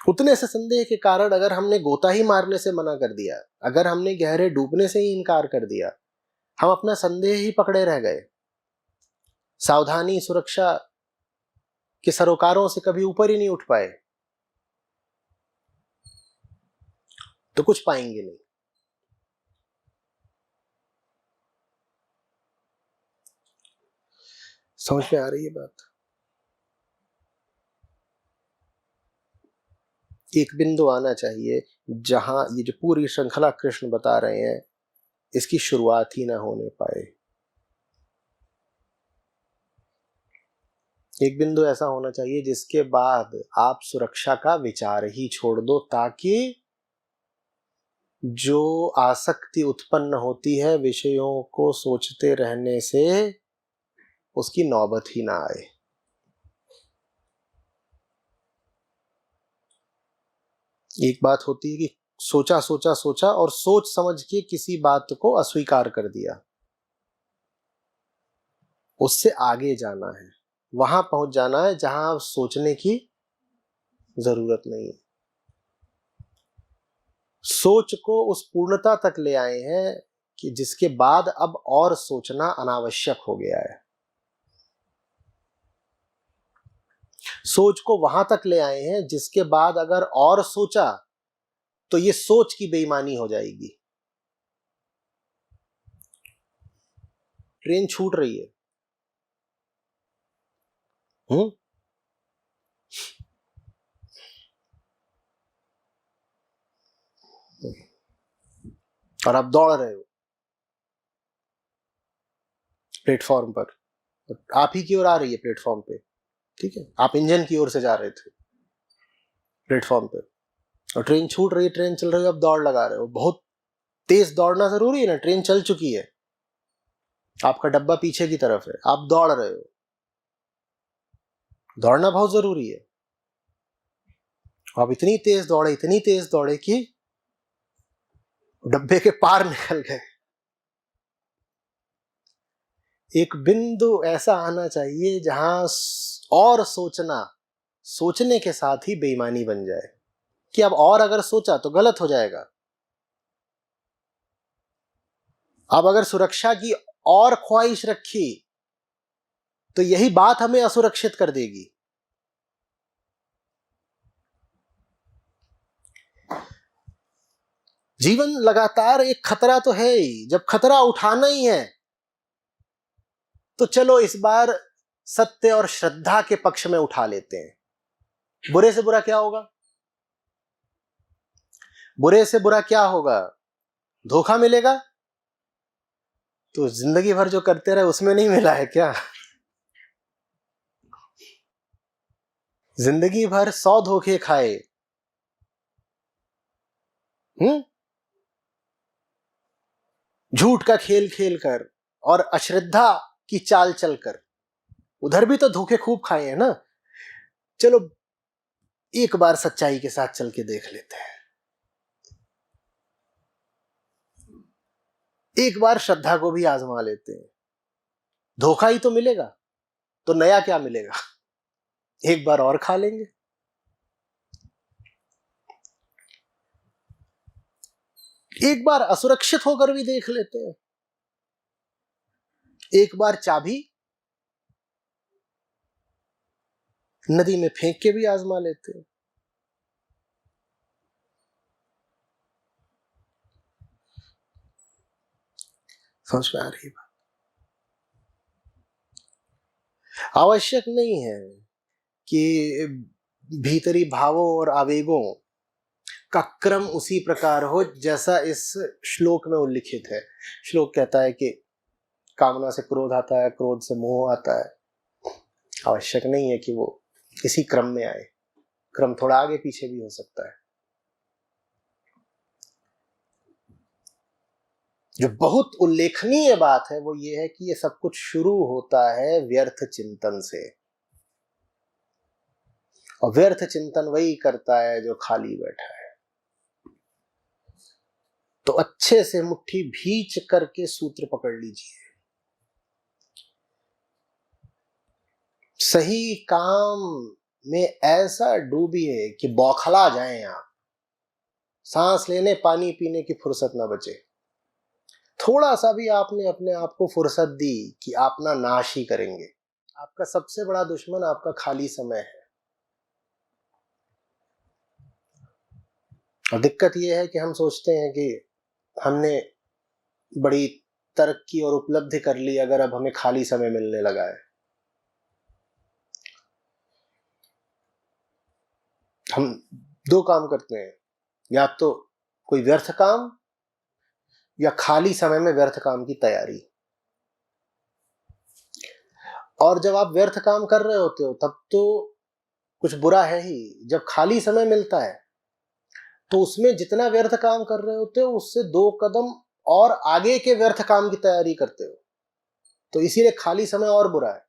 उतने से संदेह के कारण अगर हमने गोता ही मारने से मना कर दिया, अगर हमने गहरे डूबने से ही इनकार कर दिया, हम अपना संदेह ही पकड़े रह गए, सावधानी सुरक्षा के सरोकारों से कभी ऊपर ही नहीं उठ पाए, तो कुछ पाएंगे नहीं। समझ में आ रही है बात? एक बिंदु आना चाहिए जहां ये जो पूरी श्रृंखला कृष्ण बता रहे हैं इसकी शुरुआत ही ना होने पाए। एक बिंदु ऐसा होना चाहिए जिसके बाद आप सुरक्षा का विचार ही छोड़ दो, ताकि जो आसक्ति उत्पन्न होती है विषयों को सोचते रहने से, उसकी नौबत ही ना आए। एक बात होती है कि सोचा सोचा सोचा और सोच समझ के किसी बात को अस्वीकार कर दिया, उससे आगे जाना है, वहां पहुंच जाना है जहां सोचने की जरूरत नहीं है। सोच को उस पूर्णता तक ले आए हैं कि जिसके बाद अब और सोचना अनावश्यक हो गया है। सोच को वहां तक ले आए हैं जिसके बाद अगर और सोचा तो ये सोच की बेईमानी हो जाएगी। ट्रेन छूट रही है, और आप दौड़ रहे हो प्लेटफॉर्म पर, आप ही की ओर आ रही है प्लेटफॉर्म पे, ठीक है, आप इंजन की ओर से जा रहे थे प्लेटफॉर्म पे, और ट्रेन छूट रही है, ट्रेन चल रही है, आप दौड़ लगा रहे हो। बहुत तेज दौड़ना जरूरी है ना, ट्रेन चल चुकी है, आपका डब्बा पीछे की तरफ है, आप दौड़ रहे हो। दौड़ना बहुत जरूरी है। आप इतनी तेज दौड़े कि डब्बे के पार निकल गए। एक बिंदु ऐसा आना चाहिए जहां और सोचना सोचने के साथ ही बेईमानी बन जाए, कि अब और अगर सोचा तो गलत हो जाएगा। अब अगर सुरक्षा की और ख्वाहिश रखी तो यही बात हमें असुरक्षित कर देगी। जीवन लगातार एक खतरा तो है ही, जब खतरा उठाना ही है तो चलो इस बार सत्य और श्रद्धा के पक्ष में उठा लेते हैं। बुरे से बुरा क्या होगा? बुरे से बुरा क्या होगा? धोखा मिलेगा? तो जिंदगी भर जो करते रहे उसमें नहीं मिला है क्या? जिंदगी भर 100 धोखे खाए, झूठ का खेल खेल कर और अश्रद्धा की चाल चलकर, उधर भी तो धोखे खूब खाए हैं ना। चलो एक बार सच्चाई के साथ चल के देख लेते हैं, एक बार श्रद्धा को भी आजमा लेते हैं। धोखा ही तो मिलेगा, तो नया क्या मिलेगा? एक बार और खा लेंगे। एक बार असुरक्षित होकर भी देख लेते हैं, एक बार चाबी नदी में फेंक के भी आजमा लेते हैं। समझ में आ रही बात? आवश्यक नहीं है कि भीतरी भावों और आवेगों का क्रम उसी प्रकार हो जैसा इस श्लोक में उल्लिखित है। श्लोक कहता है कि कामना से क्रोध आता है, क्रोध से मोह आता है। आवश्यक नहीं है कि वो इसी क्रम में आए, क्रम थोड़ा आगे पीछे भी हो सकता है। जो बहुत उल्लेखनीय बात है वो ये है कि ये सब कुछ शुरू होता है व्यर्थ चिंतन से, और व्यर्थ चिंतन वही करता है जो खाली बैठा है। तो अच्छे से मुट्ठी भींच करके सूत्र पकड़ लीजिए। सही काम में ऐसा डूबिए कि बौखला जाएं आप, सांस लेने पानी पीने की फुर्सत ना बचे। थोड़ा सा भी आपने अपने आप को फुर्सत दी कि आप ना नाश ही करेंगे। आपका सबसे बड़ा दुश्मन आपका खाली समय है। और दिक्कत यह है कि हम सोचते हैं कि हमने बड़ी तरक्की और उपलब्धि कर ली अगर अब हमें खाली समय मिलने लगा है। हम दो काम करते हैं, या तो कोई व्यर्थ काम या खाली समय में व्यर्थ काम की तैयारी। और जब आप व्यर्थ काम कर रहे होते हो तब तो कुछ बुरा है ही। जब खाली समय मिलता है तो उसमें जितना व्यर्थ काम कर रहे होते हो उससे 2 कदम और आगे के व्यर्थ काम की तैयारी करते हो। तो इसीलिए खाली समय और बुरा है।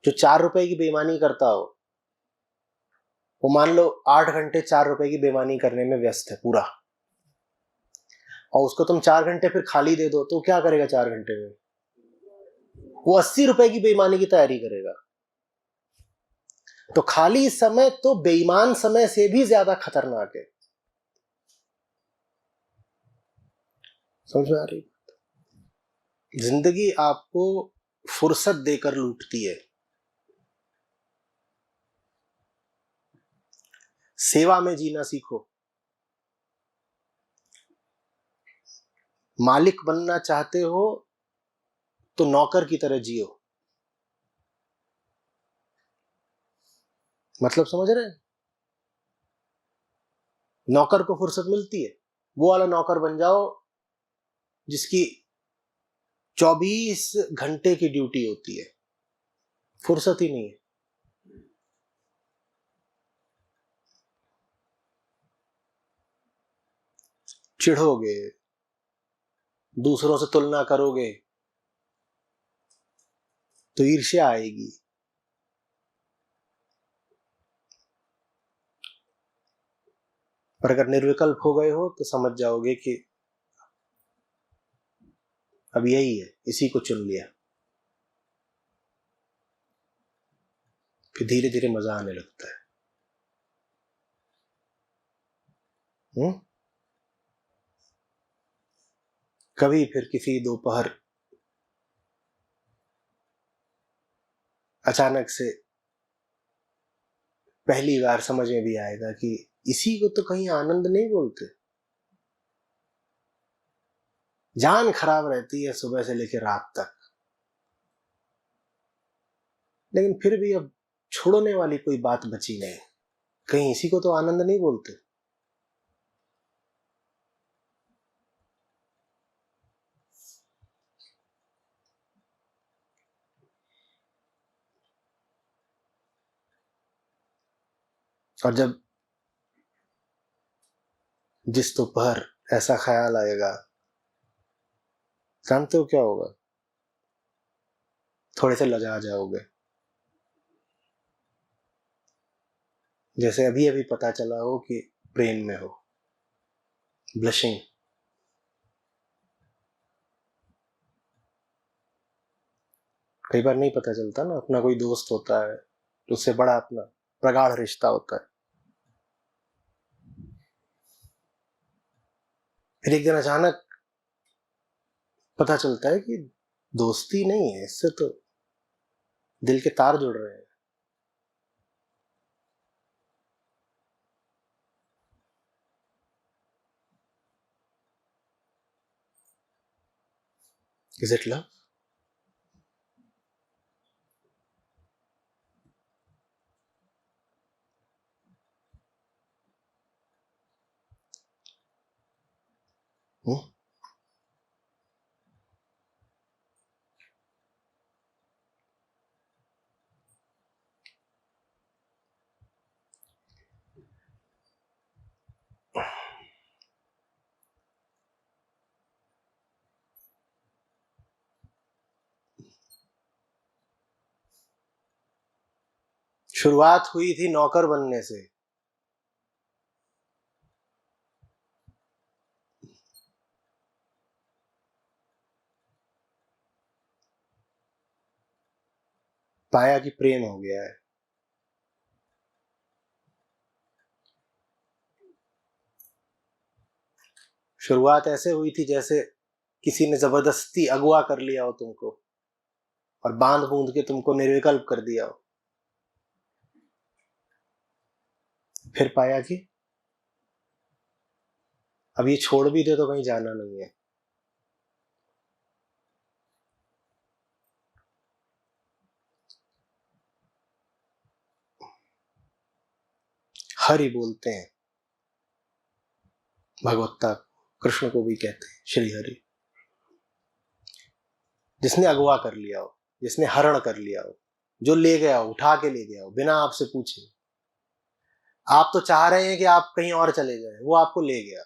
जो 4 रुपए की बेईमानी करता हो, वो मान लो 8 घंटे 4 रुपए की बेईमानी करने में व्यस्त है पूरा, और उसको तुम 4 घंटे फिर खाली दे दो तो क्या करेगा 4 घंटे में? वो 80 रुपए की बेईमानी की तैयारी करेगा। तो खाली समय तो बेईमान समय से भी ज्यादा खतरनाक है। समझ में आ रही? जिंदगी आपको फुर्सत देकर लूटती है। सेवा में जीना सीखो। मालिक बनना चाहते हो तो नौकर की तरह जियो। मतलब समझ रहे हैं? नौकर को फुर्सत मिलती है, वो वाला नौकर बन जाओ जिसकी 24 घंटे की ड्यूटी होती है, फुर्सत ही नहीं है। चिढ़ोगे, दूसरों से तुलना करोगे तो ईर्ष्या आएगी। पर अगर निर्विकल्प हो गए हो तो समझ जाओगे कि अब यही है, इसी को चुन लिया। फिर धीरे धीरे मजा आने लगता है। कभी फिर किसी दोपहर अचानक से पहली बार समझ में भी आएगा कि इसी को तो कहीं आनंद नहीं बोलते। जान खराब रहती है सुबह से लेकर रात तक, लेकिन फिर भी अब छोड़ने वाली कोई बात बची नहीं। कहीं इसी को तो आनंद नहीं बोलते। और जब जिस दोपहर ऐसा ख्याल आएगा, जानते हो क्या होगा? थोड़े से लजा जाओगे। जैसे अभी अभी पता चला हो कि प्रेम में हो। ब्लशिंग। कई बार नहीं पता चलता ना, अपना कोई दोस्त होता है तो उससे बड़ा अपना प्रगाढ़ रिश्ता होता है, फिर एक दिन अचानक पता चलता है कि दोस्ती नहीं है, इससे तो दिल के तार जुड़ रहे हैं। Is it love? हम्म? शुरुआत हुई थी नौकर बनने से, पाया कि प्रेम हो गया है। शुरुआत ऐसे हुई थी जैसे किसी ने जबरदस्ती अगवा कर लिया हो तुमको और बांध बूंद के तुमको निर्विकल्प कर दिया हो। फिर पाया कि अब ये छोड़ भी दे तो कहीं जाना नहीं है। हरि बोलते हैं भगवत्ता, कृष्ण को भी कहते हैं श्री हरि। जिसने अगवा कर लिया हो, जिसने हरण कर लिया हो, जो ले गया हो, उठा के ले गया हो बिना आपसे पूछे। आप तो चाह रहे हैं कि आप कहीं और चले जाएं, वो आपको ले गया।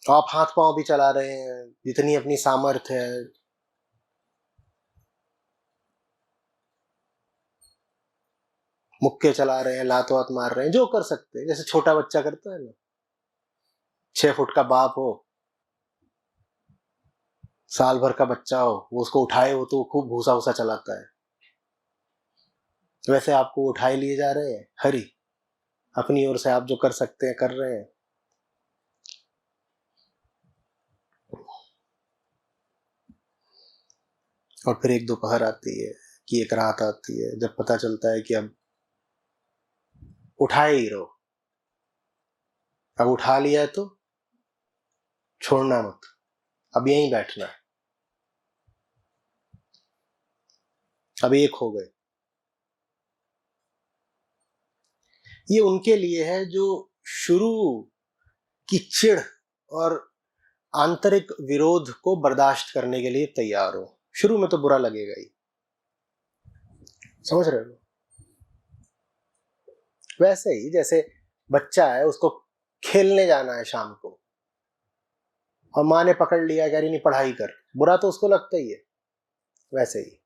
तो आप हाथ पांव भी चला रहे हैं जितनी अपनी सामर्थ्य है, मुक्के चला रहे हैं, लात वात मार रहे हैं, जो कर सकते हैं, जैसे छोटा बच्चा करता है ना। 6 फुट का बाप हो, साल भर का बच्चा हो, वो उसको उठाए हो तो खूब भूसा भूसा चलाता है। वैसे आपको उठाए लिए जा रहे हैं हरि, अपनी ओर से आप जो कर सकते हैं कर रहे हैं। और फिर एक दोपहर आती है कि एक रात आती है जब पता चलता है कि अब उठाए ही रहो। अब उठा लिया है तो छोड़ना मत, अब यहीं बैठना है। अब एक हो गए। ये उनके लिए है जो शुरू की चिढ़ और आंतरिक विरोध को बर्दाश्त करने के लिए तैयार हो। शुरू में तो बुरा लगेगा ही, समझ रहे हो। वैसे ही जैसे बच्चा है, उसको खेलने जाना है शाम को और माँ ने पकड़ लिया, कह रही नहीं पढ़ाई कर, बुरा तो उसको लगता ही है। वैसे ही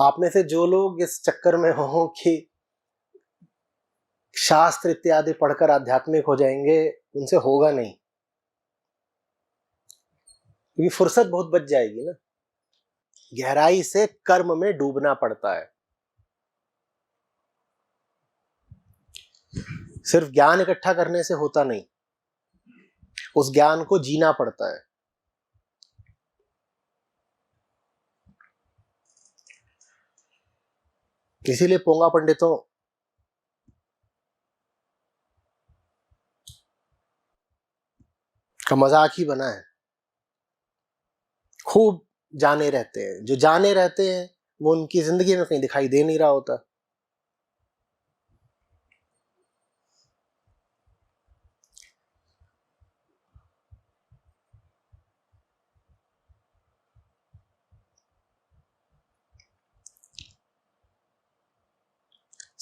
आप में से जो लोग इस चक्कर में हो कि शास्त्र इत्यादि पढ़कर आध्यात्मिक हो जाएंगे, उनसे होगा नहीं, क्योंकि फुर्सत बहुत बच जाएगी ना। गहराई से कर्म में डूबना पड़ता है। सिर्फ ज्ञान इकट्ठा करने से होता नहीं, उस ज्ञान को जीना पड़ता है। इसीलिए पोंगा पंडितों का मजाक ही बना है। खूब जाने रहते हैं, जो जाने रहते हैं वो उनकी जिंदगी में कहीं दिखाई दे नहीं रहा होता।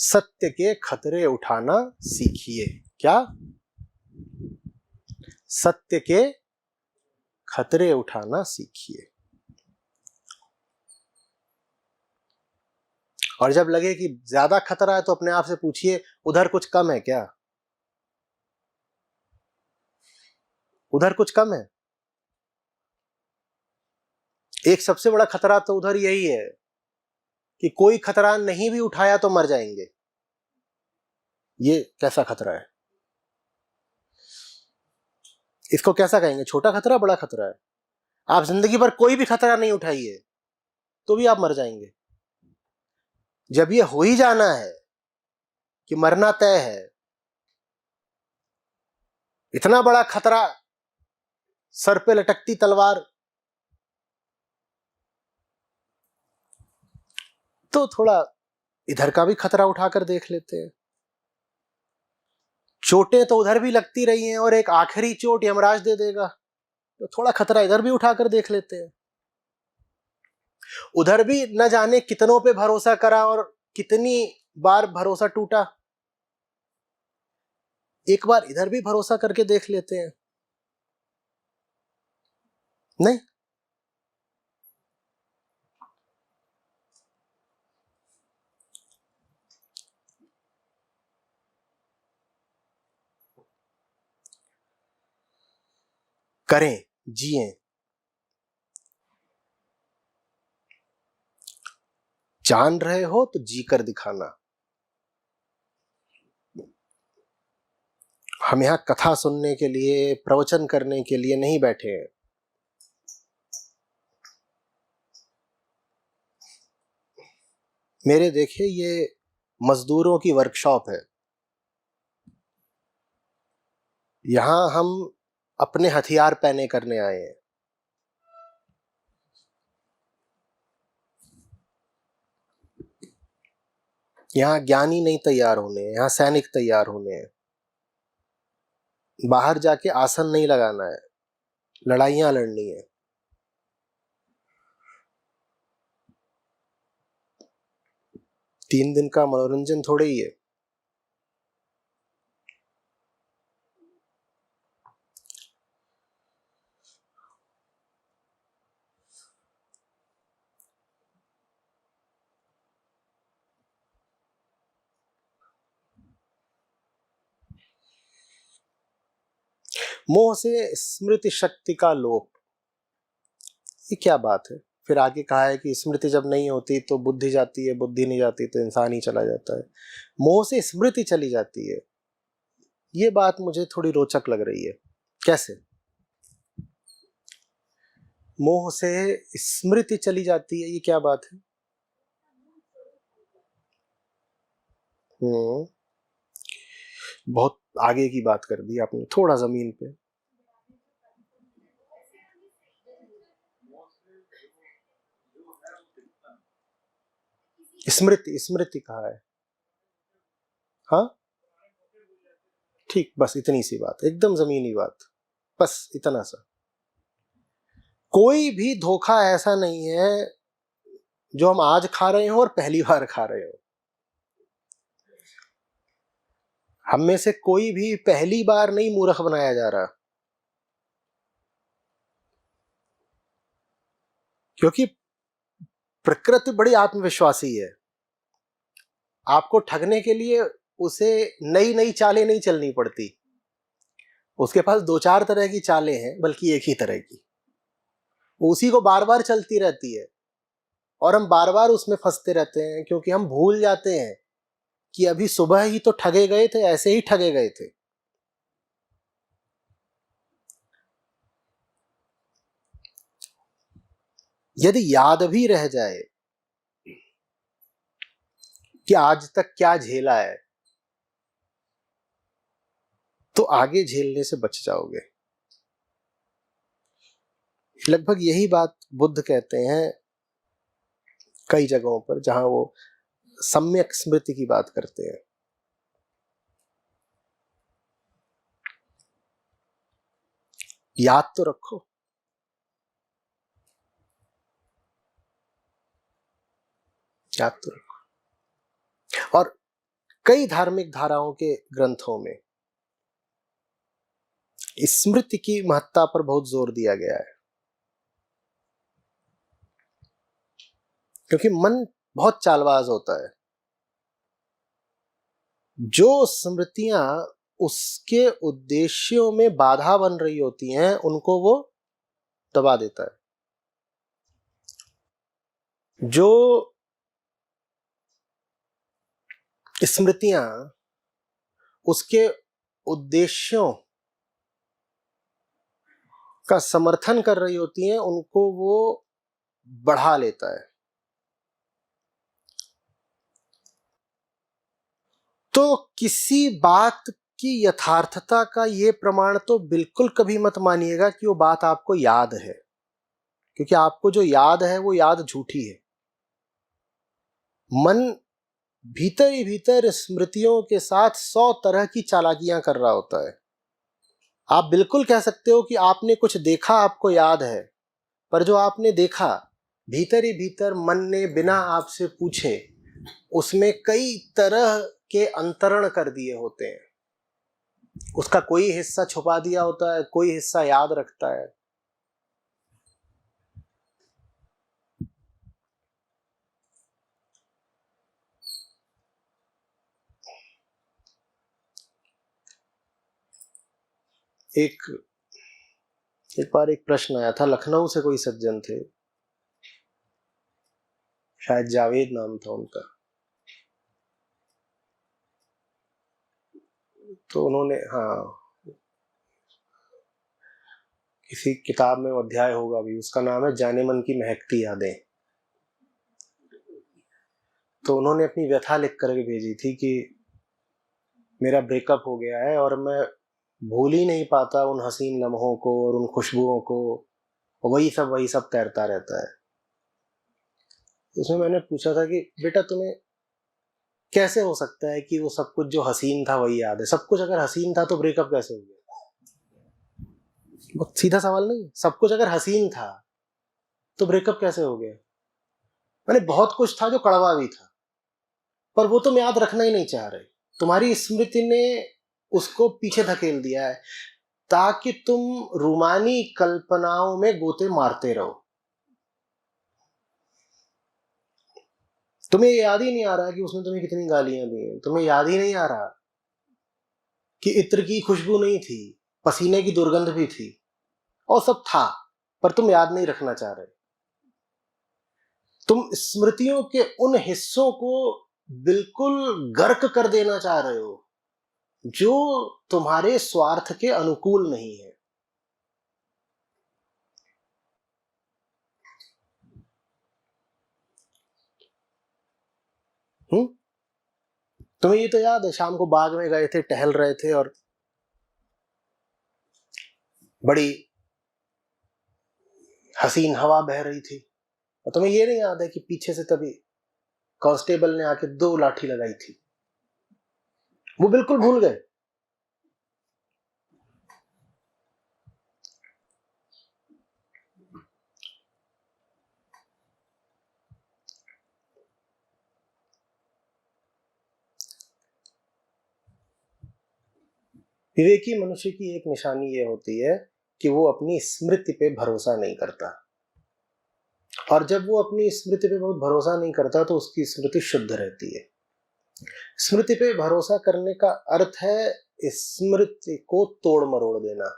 सत्य के खतरे उठाना सीखिए। क्या? सत्य के खतरे उठाना सीखिए। और जब लगे कि ज्यादा खतरा है तो अपने आप से पूछिए, उधर कुछ कम है क्या? उधर कुछ कम है? एक सबसे बड़ा खतरा तो उधर यही है कि कोई खतरा नहीं भी उठाया तो मर जाएंगे। ये कैसा खतरा है? इसको कैसा कहेंगे? छोटा खतरा, बड़ा खतरा है? आप जिंदगी भर कोई भी खतरा नहीं उठाइए तो भी आप मर जाएंगे। जब ये हो ही जाना है कि मरना तय है, इतना बड़ा खतरा सर पे लटकती तलवार, तो थोड़ा इधर का भी खतरा उठाकर देख लेते हैं। चोटें तो उधर भी लगती रही हैं और एक आखिरी चोट यमराज दे देगा, तो थोड़ा खतरा इधर भी उठाकर देख लेते हैं। उधर भी न जाने कितनों पे भरोसा करा और कितनी बार भरोसा टूटा, एक बार इधर भी भरोसा करके देख लेते हैं। नहीं, करें, जिए, जान रहे हो तो जी कर दिखाना। हम यहां कथा सुनने के लिए, प्रवचन करने के लिए नहीं बैठे हैं। मेरे देखिए, ये मजदूरों की वर्कशॉप है। यहां हम अपने हथियार पहने करने आए हैं। यहां ज्ञानी नहीं तैयार होने, यहां सैनिक तैयार होने हैं। बाहर जाके आसन नहीं लगाना है, लड़ाइयां लड़नी है। तीन दिन का मनोरंजन थोड़े ही है। मोह से स्मृति शक्ति का लोप, ये क्या बात है? फिर आगे कहा है कि स्मृति जब नहीं होती तो बुद्धि जाती है, बुद्धि नहीं जाती तो इंसान ही चला जाता है। मोह से स्मृति चली जाती है, ये बात मुझे थोड़ी रोचक लग रही है। कैसे मोह से स्मृति चली जाती है, ये क्या बात है? बहुत आगे की बात कर दी आपने, थोड़ा जमीन पे। स्मृति, स्मृति कहा है। हाँ ठीक, बस इतनी सी बात, एकदम जमीनी बात, बस इतना सा। कोई भी धोखा ऐसा नहीं है जो हम आज खा रहे हो और पहली बार खा रहे हो। हम में से कोई भी पहली बार नहीं मूर्ख बनाया जा रहा, क्योंकि प्रकृति बड़ी आत्मविश्वासी है। आपको ठगने के लिए उसे नई नई चालें नहीं चलनी पड़ती, उसके पास दो चार तरह की चालें हैं, बल्कि एक ही तरह की, उसी को बार बार चलती रहती है और हम बार बार उसमें फंसते रहते हैं, क्योंकि हम भूल जाते हैं कि अभी सुबह ही तो ठगे गए थे, ऐसे ही ठगे गए थे। यदि याद भी रह जाए कि आज तक क्या झेला है, तो आगे झेलने से बच जाओगे। लगभग यही बात बुद्ध कहते हैं कई जगहों पर, जहां वो सम्यक स्मृति की बात करते हैं। याद तो रखो, याद तो रखो। और कई धार्मिक धाराओं के ग्रंथों में स्मृति की महत्ता पर बहुत जोर दिया गया है, क्योंकि मन बहुत चालबाज होता है। जो स्मृतियां उसके उद्देश्यों में बाधा बन रही होती हैं, उनको वो दबा देता है। जो स्मृतियां उसके उद्देश्यों का समर्थन कर रही होती हैं, उनको वो बढ़ा लेता है। तो किसी बात की यथार्थता का ये प्रमाण तो बिल्कुल कभी मत मानिएगा कि वो बात आपको याद है, क्योंकि आपको जो याद है वो याद झूठी है। मन भीतर ही भीतर स्मृतियों के साथ 100 तरह की चालाकियां कर रहा होता है। आप बिल्कुल कह सकते हो कि आपने कुछ देखा, आपको याद है, पर जो आपने देखा भीतर ही भीतर मन ने बिना आपसे पूछे उसमें कई तरह के अंतरण कर दिए होते हैं। उसका कोई हिस्सा छुपा दिया होता है, कोई हिस्सा याद रखता है। एक बार एक प्रश्न आया था, लखनऊ से कोई सज्जन थे, शायद जावेद नाम था उनका। तो उन्होंने, हाँ, किसी किताब में अध्याय होगा भी, उसका नाम है जाने मन की महकती यादें। तो उन्होंने अपनी व्यथा लिख करके भेजी थी कि मेरा ब्रेकअप हो गया है और मैं भूल ही नहीं पाता उन हसीन लम्हों को और उन खुशबुओं को, वही सब तैरता रहता है। उसमें मैंने पूछा था कि बेटा तुम्हें कैसे हो सकता है कि वो सब कुछ जो हसीन था वही याद है? सब कुछ अगर हसीन था तो ब्रेकअप कैसे हो गया? बहुत सीधा सवाल नहीं? सब कुछ अगर हसीन था तो ब्रेकअप कैसे हो गया? मैंने बहुत कुछ था जो कड़वा भी था, पर वो तुम याद रखना ही नहीं चाह रहे। तुम्हारी स्मृति ने उसको पीछे धकेल दिया है ताकि तुम रूमानी कल्पनाओं में गोते मारते रहो। तुम्हें याद ही नहीं आ रहा कि उसने तुम्हें कितनी गालियां दी हैं। तुम्हें याद ही नहीं आ रहा कि इत्र की खुशबू नहीं थी, पसीने की दुर्गंध भी थी, और सब था, पर तुम याद नहीं रखना चाह रहे। तुम स्मृतियों के उन हिस्सों को बिल्कुल गर्क कर देना चाह रहे हो जो तुम्हारे स्वार्थ के अनुकूल नहीं है। तुम्हें ये तो याद है, शाम को बाग में गए थे, टहल रहे थे और बड़ी हसीन हवा बह रही थी, और तुम्हें ये नहीं याद है कि पीछे से तभी कांस्टेबल ने आके 2 लाठी लगाई थी? वो बिल्कुल भूल गए। विवेकी मनुष्य की एक निशानी ये होती है कि वो अपनी स्मृति पे भरोसा नहीं करता, और जब वो अपनी स्मृति पे बहुत भरोसा नहीं करता तो उसकी स्मृति शुद्ध रहती है। स्मृति पे भरोसा करने का अर्थ है स्मृति को तोड़ मरोड़ देना।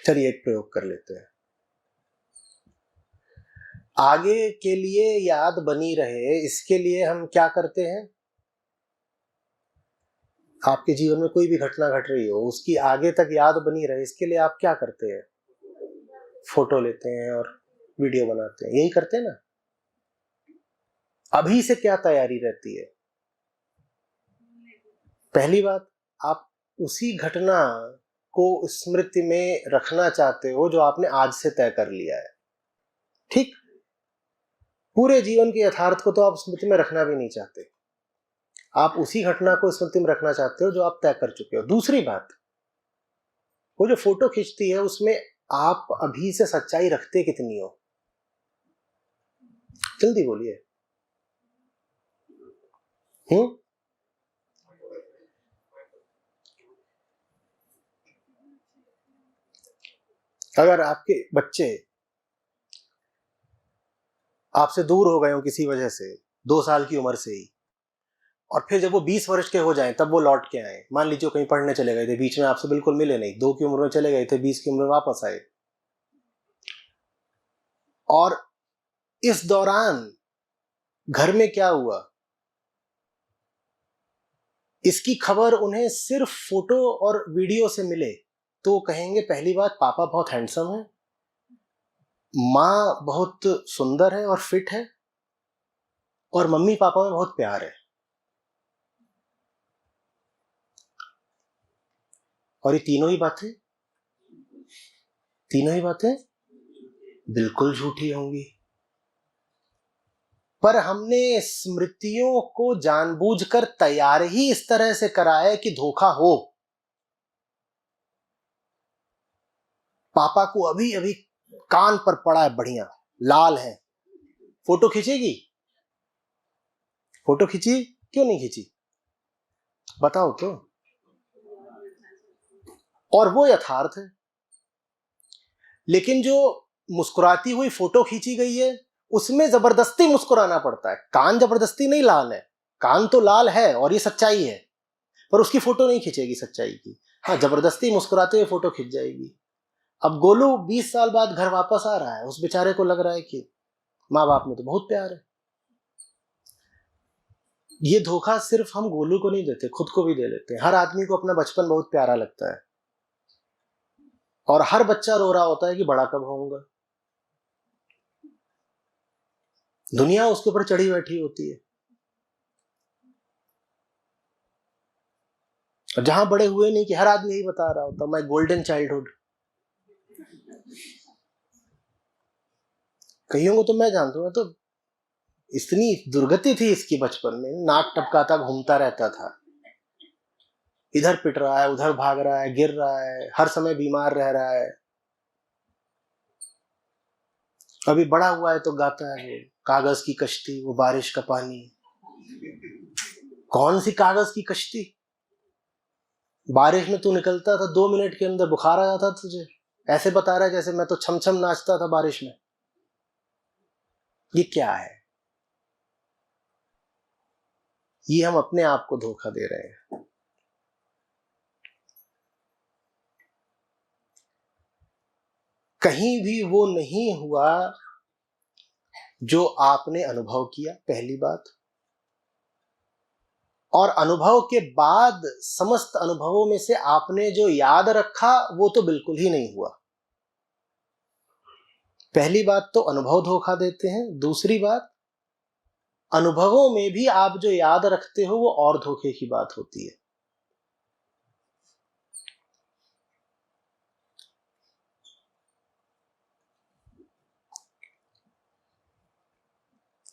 चलिए एक प्रयोग कर लेते हैं। आगे के लिए याद बनी रहे, इसके लिए हम क्या करते हैं? आपके जीवन में कोई भी घटना घट रही हो, उसकी आगे तक याद बनी रहे, इसके लिए आप क्या करते हैं? फोटो लेते हैं और वीडियो बनाते हैं, यही करते हैं ना? अभी से क्या तैयारी रहती है? पहली बात, आप उसी घटना को स्मृति में रखना चाहते हो जो आपने आज से तय कर लिया है। ठीक, पूरे जीवन के यथार्थ को तो आप स्मृति में रखना भी नहीं चाहते, आप उसी घटना को स्मृति में रखना चाहते हो जो आप तय कर चुके हो। दूसरी बात, वो जो फोटो खींचती है उसमें आप अभी से सच्चाई रखते कितनी हो? जल्दी बोलिए। अगर आपके बच्चे आपसे दूर हो गए हो किसी वजह से 2 साल की उम्र से ही, और फिर जब वो 20 वर्ष के हो जाएं तब वो लौट के आए, मान लीजिए कहीं पढ़ने चले गए थे, बीच में आपसे बिल्कुल मिले नहीं, 2 की उम्र में चले गए थे, 20 की उम्र में वापस आए, और इस दौरान घर में क्या हुआ इसकी खबर उन्हें सिर्फ फोटो और वीडियो से मिले, तो कहेंगे पहली बात पापा बहुत हैंडसम है, माँ बहुत सुंदर है और फिट है, और मम्मी पापा में बहुत प्यार है। और ये तीनों ही बातें बिल्कुल झूठी होंगी। पर हमने स्मृतियों को जानबूझकर तैयार ही इस तरह से करा है कि धोखा हो। पापा को अभी अभी कान पर पड़ा है, बढ़िया लाल है, फोटो खींचेगी? फोटो खींची? क्यों नहीं खींची? बताओ तो। और वो यथार्थ है। लेकिन जो मुस्कुराती हुई फोटो खींची गई है उसमें जबरदस्ती मुस्कुराना पड़ता है। कान जबरदस्ती नहीं लाल है, कान तो लाल है और ये सच्चाई है, पर उसकी फोटो नहीं खींचेगी सच्चाई की। हाँ, जबरदस्ती मुस्कुराते हुए फोटो खींच जाएगी। अब गोलू 20 साल बाद घर वापस आ रहा है, उस बेचारे को लग रहा है कि माँ बाप में तो बहुत प्यार है। ये धोखा सिर्फ हम गोलू को नहीं देते, खुद को भी दे लेते हैं। हर आदमी को अपना बचपन बहुत प्यारा लगता है और हर बच्चा रो रहा होता है कि बड़ा कब होऊंगा। दुनिया उसके ऊपर चढ़ी बैठी होती है। और जहां बड़े हुए नहीं कि हर आदमी यही बता रहा होता, मैं गोल्डन चाइल्डहुड। कईयों को तो मैं जानता हूं, तो इतनी दुर्गति थी इसकी बचपन में, नाक टपकाता घूमता रहता था, इधर पिट रहा है, उधर भाग रहा है, गिर रहा है, हर समय बीमार रह रहा है। अभी बड़ा हुआ है तो गाता है कागज की कश्ती, वो बारिश का पानी। कौन सी कागज की कश्ती? बारिश में तू निकलता था 2 मिनट के अंदर बुखार आ जाता तुझे। ऐसे बता रहा है जैसे मैं तो छम छम नाचता था बारिश में। ये क्या है? ये हम अपने आप को धोखा दे रहे हैं। कहीं भी वो नहीं हुआ जो आपने अनुभव किया, पहली बात। और अनुभव के बाद समस्त अनुभवों में से आपने जो याद रखा वो तो बिल्कुल ही नहीं हुआ। पहली बात तो अनुभव धोखा देते हैं। दूसरी बात, अनुभवों में भी आप जो याद रखते हो वो और धोखे की बात होती है।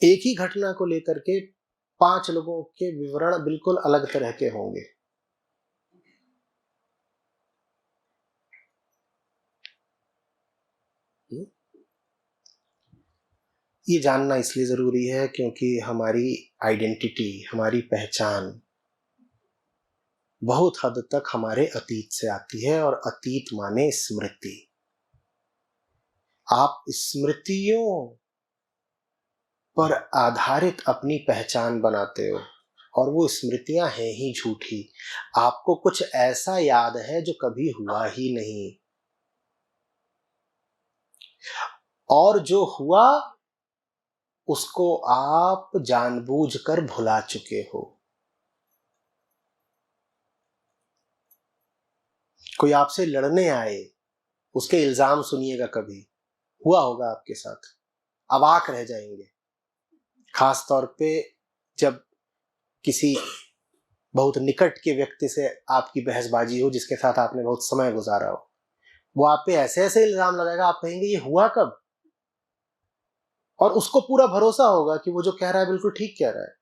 एक ही घटना को लेकर के 5 लोगों के विवरण बिल्कुल अलग तरह के होंगे। ये जानना इसलिए जरूरी है क्योंकि हमारी आइडेंटिटी, हमारी पहचान बहुत हद तक हमारे अतीत से आती है। और अतीत माने स्मृति। आप स्मृतियों पर आधारित अपनी पहचान बनाते हो और वो स्मृतियां हैं ही झूठी। आपको कुछ ऐसा याद है जो कभी हुआ ही नहीं, और जो हुआ उसको आप जानबूझकर भुला चुके हो। कोई आपसे लड़ने आए, उसके इल्जाम सुनिएगा, कभी हुआ होगा आपके साथ, अवाक रह जाएंगे। खास तौर पे जब किसी बहुत निकट के व्यक्ति से आपकी बहसबाजी हो, जिसके साथ आपने बहुत समय गुजारा हो, वो आप पे ऐसे ऐसे इल्जाम लगाएगा, आप कहेंगे ये हुआ कब? और उसको पूरा भरोसा होगा कि वो जो कह रहा है बिल्कुल ठीक कह रहा है।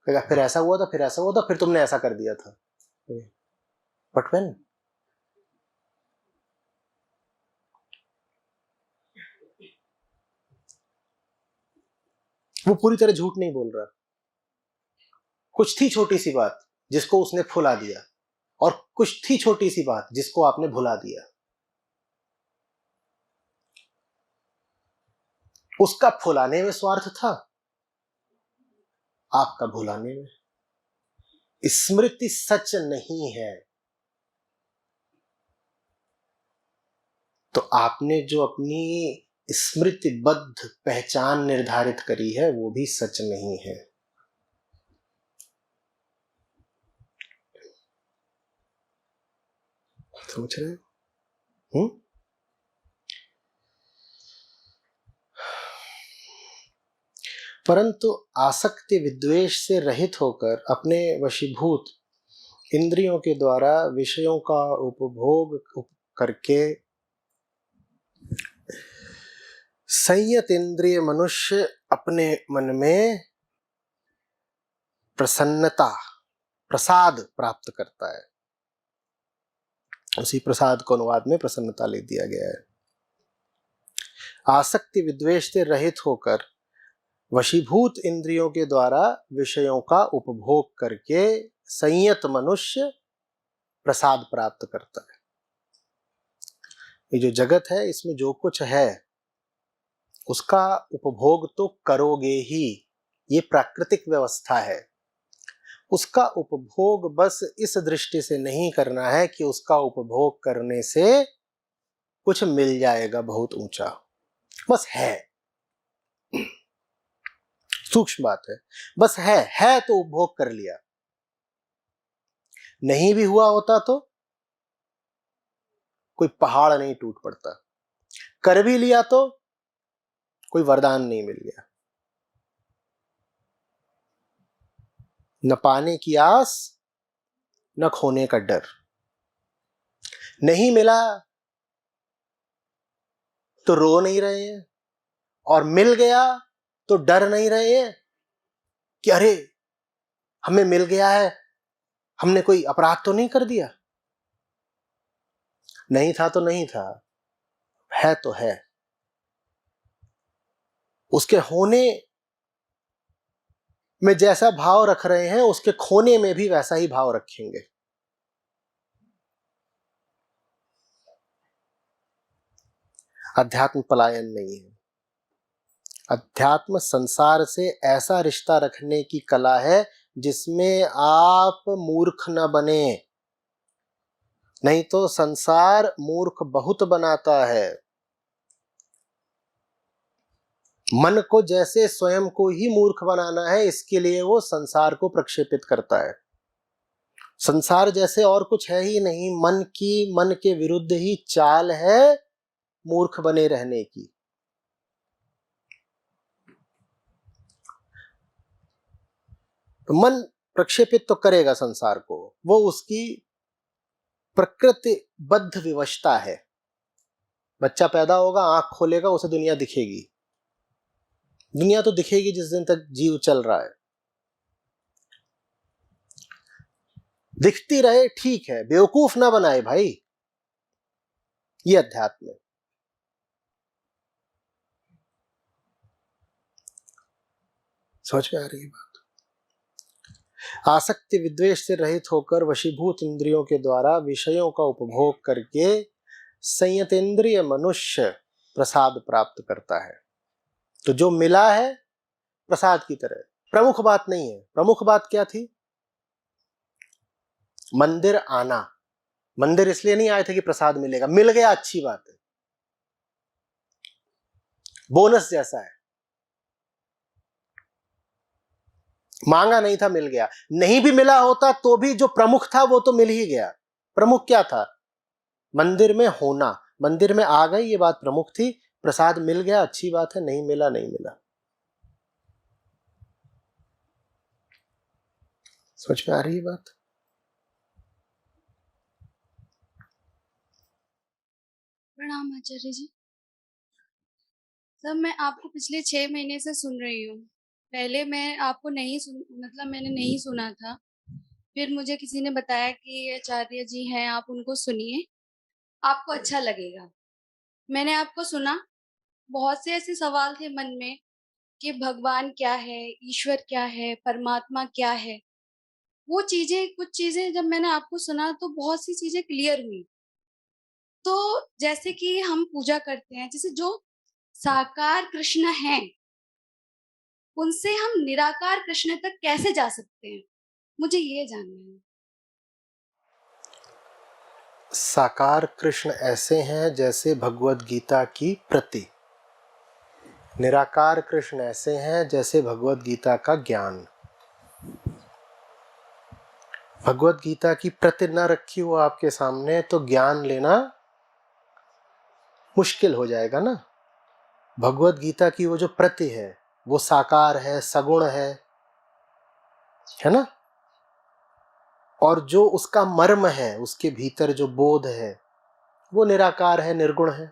कहेगा फिर ऐसा हुआ था, फिर ऐसा हुआ था, फिर तुमने ऐसा कर दिया था। But when? वो पूरी तरह झूठ नहीं बोल रहा। कुछ थी छोटी सी बात जिसको उसने फुला दिया, और कुछ थी छोटी सी बात जिसको आपने भुला दिया। उसका फुलाने में स्वार्थ था, आपका भुलाने में। स्मृति सच नहीं है। तो आपने जो अपनी स्मृतिबद्ध पहचान निर्धारित करी है वो भी सच नहीं है। समझ रहे हो? परंतु आसक्ति विद्वेष से रहित होकर अपने वशीभूत इंद्रियों के द्वारा विषयों का उपभोग करके संयत इंद्रिय मनुष्य अपने मन में प्रसन्नता, प्रसाद प्राप्त करता है। उसी प्रसाद को अनुवाद में प्रसन्नता ले दिया गया है। आसक्ति विद्वेष से रहित होकर वशीभूत इंद्रियों के द्वारा विषयों का उपभोग करके संयत मनुष्य प्रसाद प्राप्त करता है। ये जो जगत है, इसमें जो कुछ है उसका उपभोग तो करोगे ही, ये प्राकृतिक व्यवस्था है। उसका उपभोग बस इस दृष्टि से नहीं करना है कि उसका उपभोग करने से कुछ मिल जाएगा बहुत ऊंचा, बस है, सूक्ष्म बात है, बस है तो उपभोग कर लिया। नहीं भी हुआ होता तो कोई पहाड़ नहीं टूट पड़ता, कर भी लिया तो कोई वरदान नहीं मिल गया। न पाने की आस, न खोने का डर। नहीं मिला तो रो नहीं रहे हैं, और मिल गया तो डर नहीं रहे हैं कि अरे हमें मिल गया है, हमने कोई अपराध तो नहीं कर दिया। नहीं था तो नहीं था, है तो है। उसके होने में जैसा भाव रख रहे हैं, उसके खोने में भी वैसा ही भाव रखेंगे। अध्यात्म पलायन नहीं है। अध्यात्म संसार से ऐसा रिश्ता रखने की कला है जिसमें आप मूर्ख न बने। नहीं तो संसार मूर्ख बहुत बनाता है। मन को जैसे स्वयं को ही मूर्ख बनाना है, इसके लिए वो संसार को प्रक्षेपित करता है। संसार जैसे और कुछ है ही नहीं, मन के विरुद्ध ही चाल है मूर्ख बने रहने की। तो मन प्रक्षेपित तो करेगा संसार को, वो उसकी प्रकृतिबद्ध विवशता है। बच्चा पैदा होगा, आंख खोलेगा, उसे दुनिया दिखेगी। दुनिया तो दिखेगी जिस दिन तक जीव चल रहा है। दिखती रहे ठीक है, बेवकूफ ना बनाए भाई। ये अध्यात्म है। समझ में आ रही है बात? आसक्ति विद्वेष से रहित होकर वशीभूत इंद्रियों के द्वारा विषयों का उपभोग करके संयतेंद्रिय मनुष्य प्रसाद प्राप्त करता है। तो जो मिला है प्रसाद की तरह, प्रमुख बात नहीं है। प्रमुख बात क्या थी? मंदिर आना। मंदिर इसलिए नहीं आए थे कि प्रसाद मिलेगा, मिल गया अच्छी बात है, बोनस जैसा है। मांगा नहीं था, मिल गया। नहीं भी मिला होता तो भी जो प्रमुख था वो तो मिल ही गया। प्रमुख क्या था? मंदिर में होना। मंदिर में आ गई, ये बात प्रमुख थी। प्रसाद मिल गया, अच्छी बात है, नहीं मिला नहीं मिला। समझ में आ रही है बात? प्रणाम आचार्य जी। सर, मैं आपको पिछले 6 महीने से सुन रही हूँ। पहले मैं आपको मैंने नहीं सुना था। फिर मुझे किसी ने बताया कि ये आचार्य जी हैं, आप उनको सुनिए, आपको अच्छा लगेगा। मैंने आपको सुना। बहुत से ऐसे सवाल थे मन में कि भगवान क्या है, ईश्वर क्या है, परमात्मा क्या है। वो चीज़ें, कुछ चीज़ें जब मैंने आपको सुना तो बहुत सी चीज़ें क्लियर हुई। तो जैसे कि हम पूजा करते हैं, जैसे जो साकार कृष्ण हैं, उनसे हम निराकार कृष्ण तक कैसे जा सकते हैं? मुझे ये जानना है। साकार कृष्ण ऐसे हैं जैसे भगवत गीता की प्रति। निराकार कृष्ण ऐसे हैं जैसे भगवत गीता का ज्ञान। भगवत गीता की प्रति न रखी हो आपके सामने तो ज्ञान लेना मुश्किल हो जाएगा ना। भगवत गीता की वो जो प्रति है वो साकार है, सगुण है ना। और जो उसका मर्म है, उसके भीतर जो बोध है, वो निराकार है, निर्गुण है।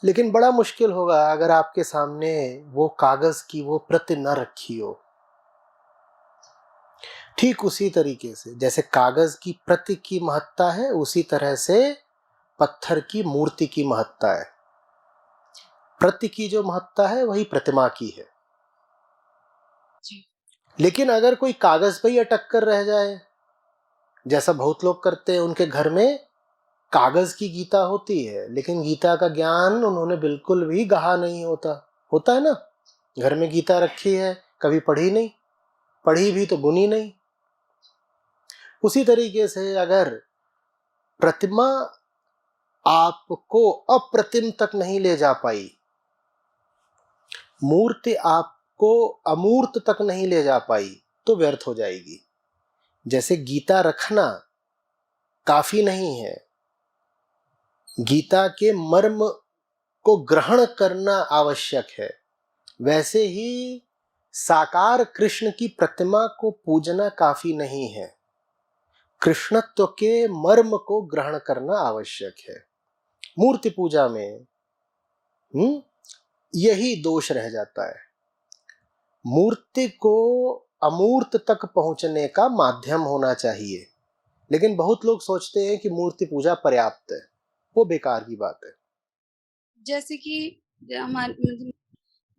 लेकिन बड़ा मुश्किल होगा अगर आपके सामने वो कागज की वो प्रति न रखी हो। ठीक उसी तरीके से जैसे कागज की प्रति की महत्ता है, उसी तरह से पत्थर की मूर्ति की महत्ता है। प्रति की जो महत्ता है वही प्रतिमा की है। जी। लेकिन अगर कोई कागज पे ही अटक कर रह जाए, जैसा बहुत लोग करते हैं, उनके घर में कागज की गीता होती है लेकिन गीता का ज्ञान उन्होंने बिल्कुल भी गहा नहीं होता। होता है ना, घर में गीता रखी है, कभी पढ़ी नहीं, पढ़ी भी तो बुनी नहीं। उसी तरीके से अगर प्रतिमा आपको अप्रतिम तक नहीं ले जा पाई, मूर्ति आपको अमूर्त तक नहीं ले जा पाई, तो व्यर्थ हो जाएगी। जैसे गीता रखना काफी नहीं है, गीता के मर्म को ग्रहण करना आवश्यक है, वैसे ही साकार कृष्ण की प्रतिमा को पूजना काफी नहीं है, कृष्णत्व के मर्म को ग्रहण करना आवश्यक है। मूर्ति पूजा में यही दोष रह जाता है। मूर्ति को अमूर्त तक पहुंचने का माध्यम होना चाहिए, लेकिन बहुत लोग सोचते हैं कि मूर्ति पूजा पर्याप्त है। वो बेकार की बात है। जैसे कि हमारी मतलब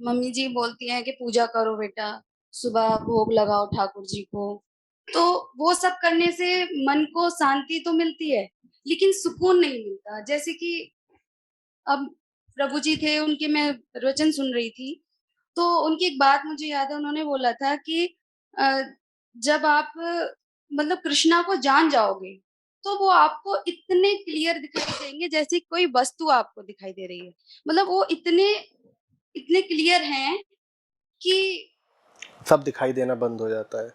मम्मी जी बोलती हैं कि पूजा करो बेटा, सुबह भोग लगाओ ठाकुर जी को, तो वो सब करने से मन को शांति तो मिलती है लेकिन सुकून नहीं मिलता। जैसे कि अब प्रभु जी थे, उनके मैं प्रवचन सुन रही थी, तो उनकी एक बात मुझे याद है, उन्होंने बोला था कि अ, जब आप मतलब कृष्णा को जान जाओगे तो वो आपको इतने क्लियर दिखाई देंगे जैसे कोई वस्तु आपको दिखाई दे रही है। मतलब वो इतने इतने क्लियर हैं कि सब दिखाई देना बंद हो जाता है।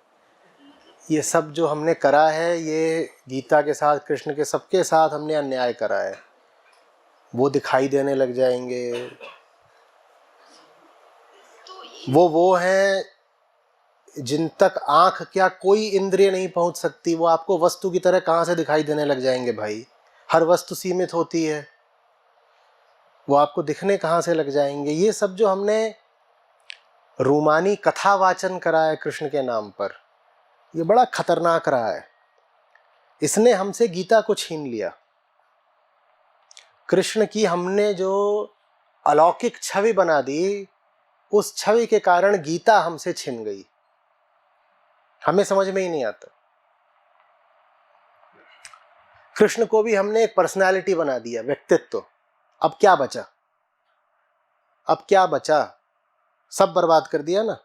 ये सब जो हमने करा है, ये गीता के साथ, कृष्ण के सबके साथ हमने अन्याय करा है। वो दिखाई देने लग जाएंगे। वो हैं जिन तक आंख क्या कोई इंद्रिय नहीं पहुंच सकती, वो आपको वस्तु की तरह कहां से दिखाई देने लग जाएंगे भाई। हर वस्तु सीमित होती है, वो आपको दिखने कहां से लग जाएंगे। ये सब जो हमने रूमानी कथा वाचन करा है कृष्ण के नाम पर, ये बड़ा खतरनाक रहा है। इसने हमसे गीता को छीन लिया। कृष्ण की हमने जो अलौकिक छवि बना दी, उस छवि के कारण गीता हमसे छिन गई। हमें समझ में ही नहीं आता। कृष्ण को भी हमने एक पर्सनालिटी बना दिया, व्यक्तित्व। अब क्या बचा? अब क्या बचा? सब बर्बाद कर दिया ना।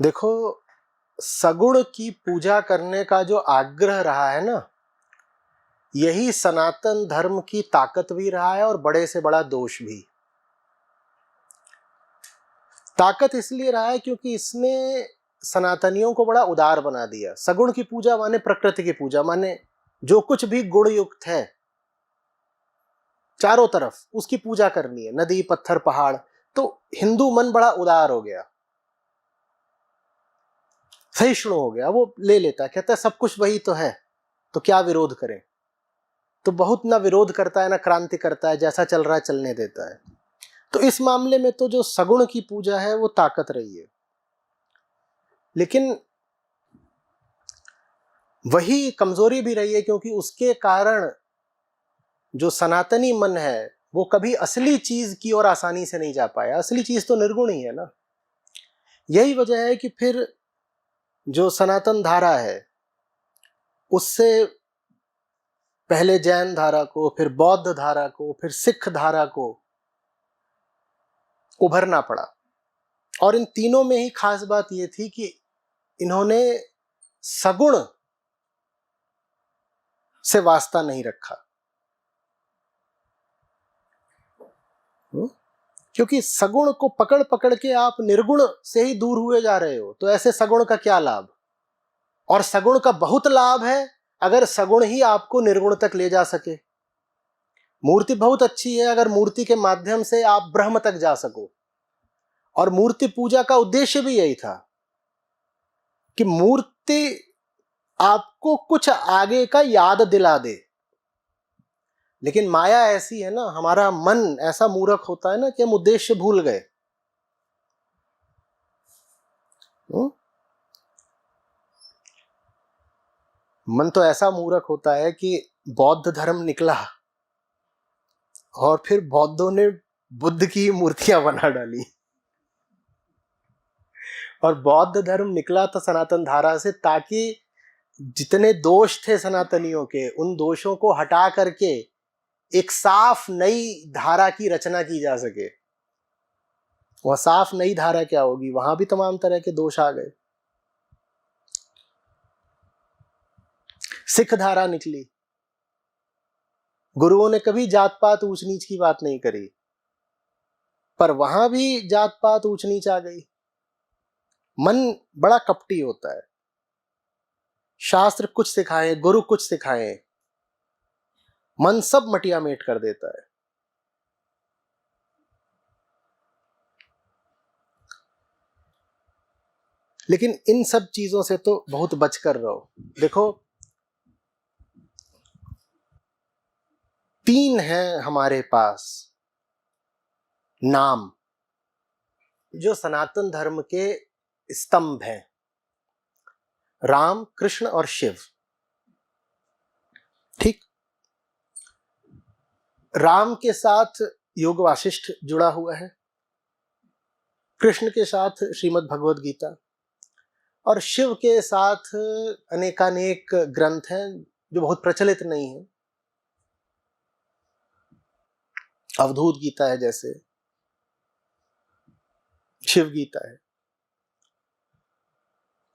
देखो, सगुण की पूजा करने का जो आग्रह रहा है ना, यही सनातन धर्म की ताकत भी रहा है और बड़े से बड़ा दोष भी। ताकत इसलिए रहा है क्योंकि इसने सनातनियों को बड़ा उदार बना दिया। सगुण की पूजा माने प्रकृति की पूजा, माने जो कुछ भी गुण युक्त है चारों तरफ उसकी पूजा करनी है, नदी पत्थर पहाड़। तो हिंदू मन बड़ा उदार हो गया, सहिष्णु हो गया, वो ले लेता, कहता है सब कुछ वही तो है, तो क्या विरोध करें। तो बहुत ना विरोध करता है ना क्रांति करता है, जैसा चल रहा है चलने देता है। तो इस मामले में तो जो सगुण की पूजा है वो ताकत रही है। लेकिन वही कमजोरी भी रही है, क्योंकि उसके कारण जो सनातनी मन है वो कभी असली चीज की ओर आसानी से नहीं जा पाया। असली चीज तो निर्गुण ही है ना। यही वजह है कि फिर जो सनातन धारा है, उससे पहले जैन धारा को, फिर बौद्ध धारा को, फिर सिख धारा को उभरना पड़ा। और इन तीनों में ही खास बात यह थी कि इन्होंने सगुण से वास्ता नहीं रखा। क्योंकि सगुण को पकड़ पकड़ के आप निर्गुण से ही दूर हुए जा रहे हो, तो ऐसे सगुण का क्या लाभ। और सगुण का बहुत लाभ है अगर सगुण ही आपको निर्गुण तक ले जा सके। मूर्ति बहुत अच्छी है अगर मूर्ति के माध्यम से आप ब्रह्म तक जा सको। और मूर्ति पूजा का उद्देश्य भी यही था कि मूर्ति आपको कुछ आगे का याद दिला दे। लेकिन माया ऐसी है ना, हमारा मन ऐसा मूर्ख होता है ना कि हम उद्देश्य भूल गए। मन तो ऐसा मूर्ख होता है कि बौद्ध धर्म निकला और फिर बौद्धों ने बुद्ध की मूर्तियां बना डाली। और बौद्ध धर्म निकला था सनातन धारा से, ताकि जितने दोष थे सनातनियों के, उन दोषों को हटा करके एक साफ नई धारा की रचना की जा सके। वह साफ नई धारा क्या होगी? वहां भी तमाम तरह के दोष आ गए। सिख धारा निकली। गुरुओं ने कभी जात पात ऊंच नीच की बात नहीं करी, पर वहां भी जात पात ऊंच नीच आ गई। मन बड़ा कपटी होता है। शास्त्र कुछ सिखाए, गुरु कुछ सिखाए, मन सब मटिया मेट कर देता है। लेकिन इन सब चीजों से तो बहुत बचकर रहो। देखो, 3 हैं हमारे पास नाम जो सनातन धर्म के स्तंभ हैं, राम, कृष्ण और शिव। ठीक? राम के साथ योग वासिष्ठ जुड़ा हुआ है, कृष्ण के साथ श्रीमद् भगवद गीता, और शिव के साथ अनेकानेक ग्रंथ हैं जो बहुत प्रचलित नहीं है। अवधूत गीता है, जैसे शिव गीता है।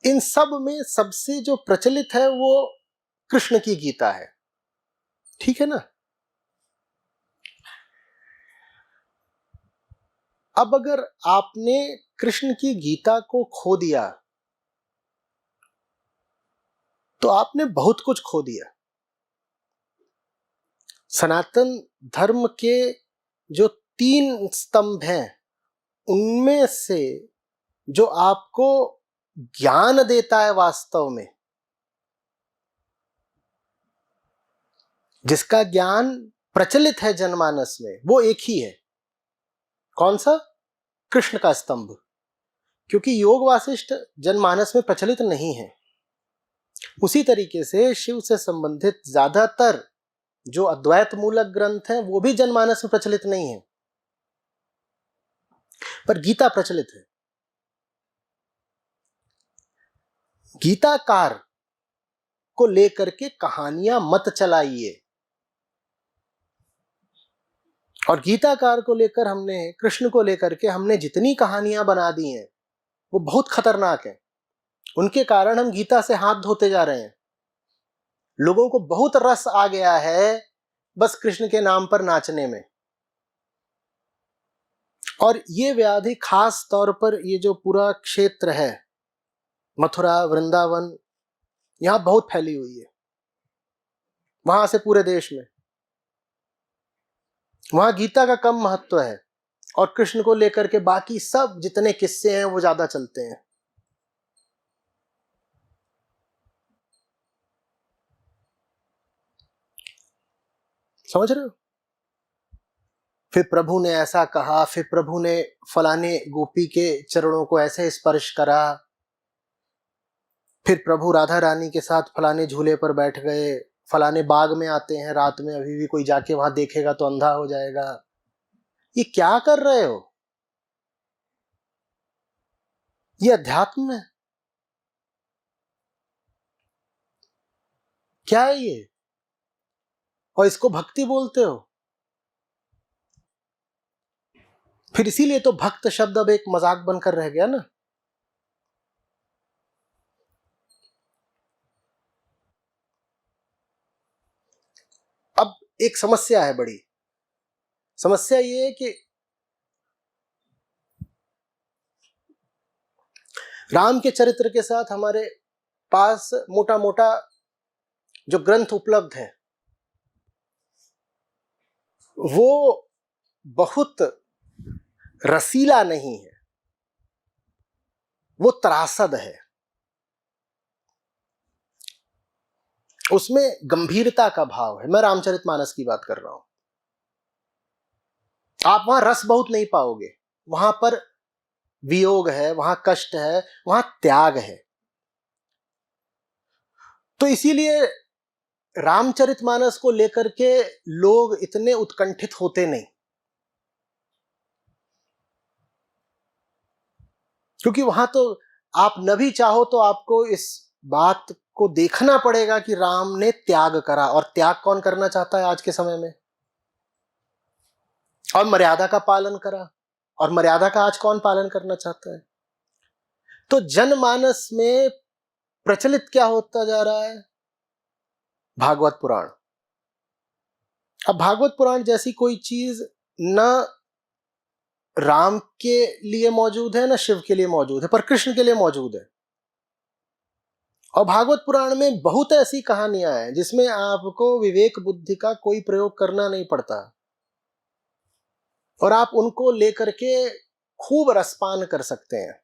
इन सब में सबसे जो प्रचलित है वो कृष्ण की गीता है। ठीक है ना? अब अगर आपने कृष्ण की गीता को खो दिया तो आपने बहुत कुछ खो दिया। सनातन धर्म के जो 3 स्तंभ हैं, उनमें से जो आपको ज्ञान देता है वास्तव में, जिसका ज्ञान प्रचलित है जनमानस में, वो एक ही है। कौन सा? कृष्ण का स्तंभ। क्योंकि योग वासिष्ठ जनमानस में प्रचलित नहीं है। उसी तरीके से शिव से संबंधित ज्यादातर जो अद्वैत मूलक ग्रंथ हैं वो भी जनमानस में प्रचलित नहीं है, पर गीता प्रचलित है। गीताकार को लेकर के कहानियां मत चलाइए। और गीताकार को लेकर हमने, कृष्ण को लेकर के हमने जितनी कहानियां बना दी हैं वो बहुत खतरनाक है। उनके कारण हम गीता से हाथ धोते जा रहे हैं। लोगों को बहुत रस आ गया है बस कृष्ण के नाम पर नाचने में। और ये व्याधि खास तौर पर ये जो पूरा क्षेत्र है, मथुरा, वृंदावन, यहां बहुत फैली हुई है। वहां से पूरे देश में, वहां गीता का कम महत्व है और कृष्ण को लेकर के बाकी सब जितने किस्से हैं वो ज्यादा चलते हैं। समझ रहे हो? फिर प्रभु ने ऐसा कहा, फिर प्रभु ने फलाने गोपी के चरणों को ऐसे स्पर्श करा, फिर प्रभु राधा रानी के साथ फलाने झूले पर बैठ गए, फलाने बाग में आते हैं रात में, अभी भी कोई जाके वहां देखेगा तो अंधा हो जाएगा। ये क्या कर रहे हो? ये अध्यात्म है क्या है ये? और इसको भक्ति बोलते हो? फिर इसीलिए तो भक्त शब्द अब एक मजाक बनकर रह गया ना। अब एक समस्या है, बड़ी समस्या ये है कि राम के चरित्र के साथ हमारे पास मोटा मोटा जो ग्रंथ उपलब्ध है, वो बहुत रसीला नहीं है, वो त्रासद है। उसमें गंभीरता का भाव है। मैं रामचरितमानस की बात कर रहा हूं। आप वहां रस बहुत नहीं पाओगे, वहां पर वियोग है, वहां कष्ट है, वहां त्याग है। तो इसीलिए रामचरितमानस को लेकर के लोग इतने उत्कंठित होते नहीं, क्योंकि वहां तो आप न भी चाहो तो आपको इस बात को देखना पड़ेगा कि राम ने त्याग करा, और त्याग कौन करना चाहता है आज के समय में? और मर्यादा का पालन करा, और मर्यादा का आज कौन पालन करना चाहता है? तो जनमानस में प्रचलित क्या होता जा रहा है? भागवत पुराण। अब भागवत पुराण जैसी कोई चीज न राम के लिए मौजूद है, न शिव के लिए मौजूद है, पर कृष्ण के लिए मौजूद है। और भागवत पुराण में बहुत ऐसी कहानियां हैं जिसमें आपको विवेक बुद्धि का कोई प्रयोग करना नहीं पड़ता, और आप उनको लेकर के खूब रसपान कर सकते हैं।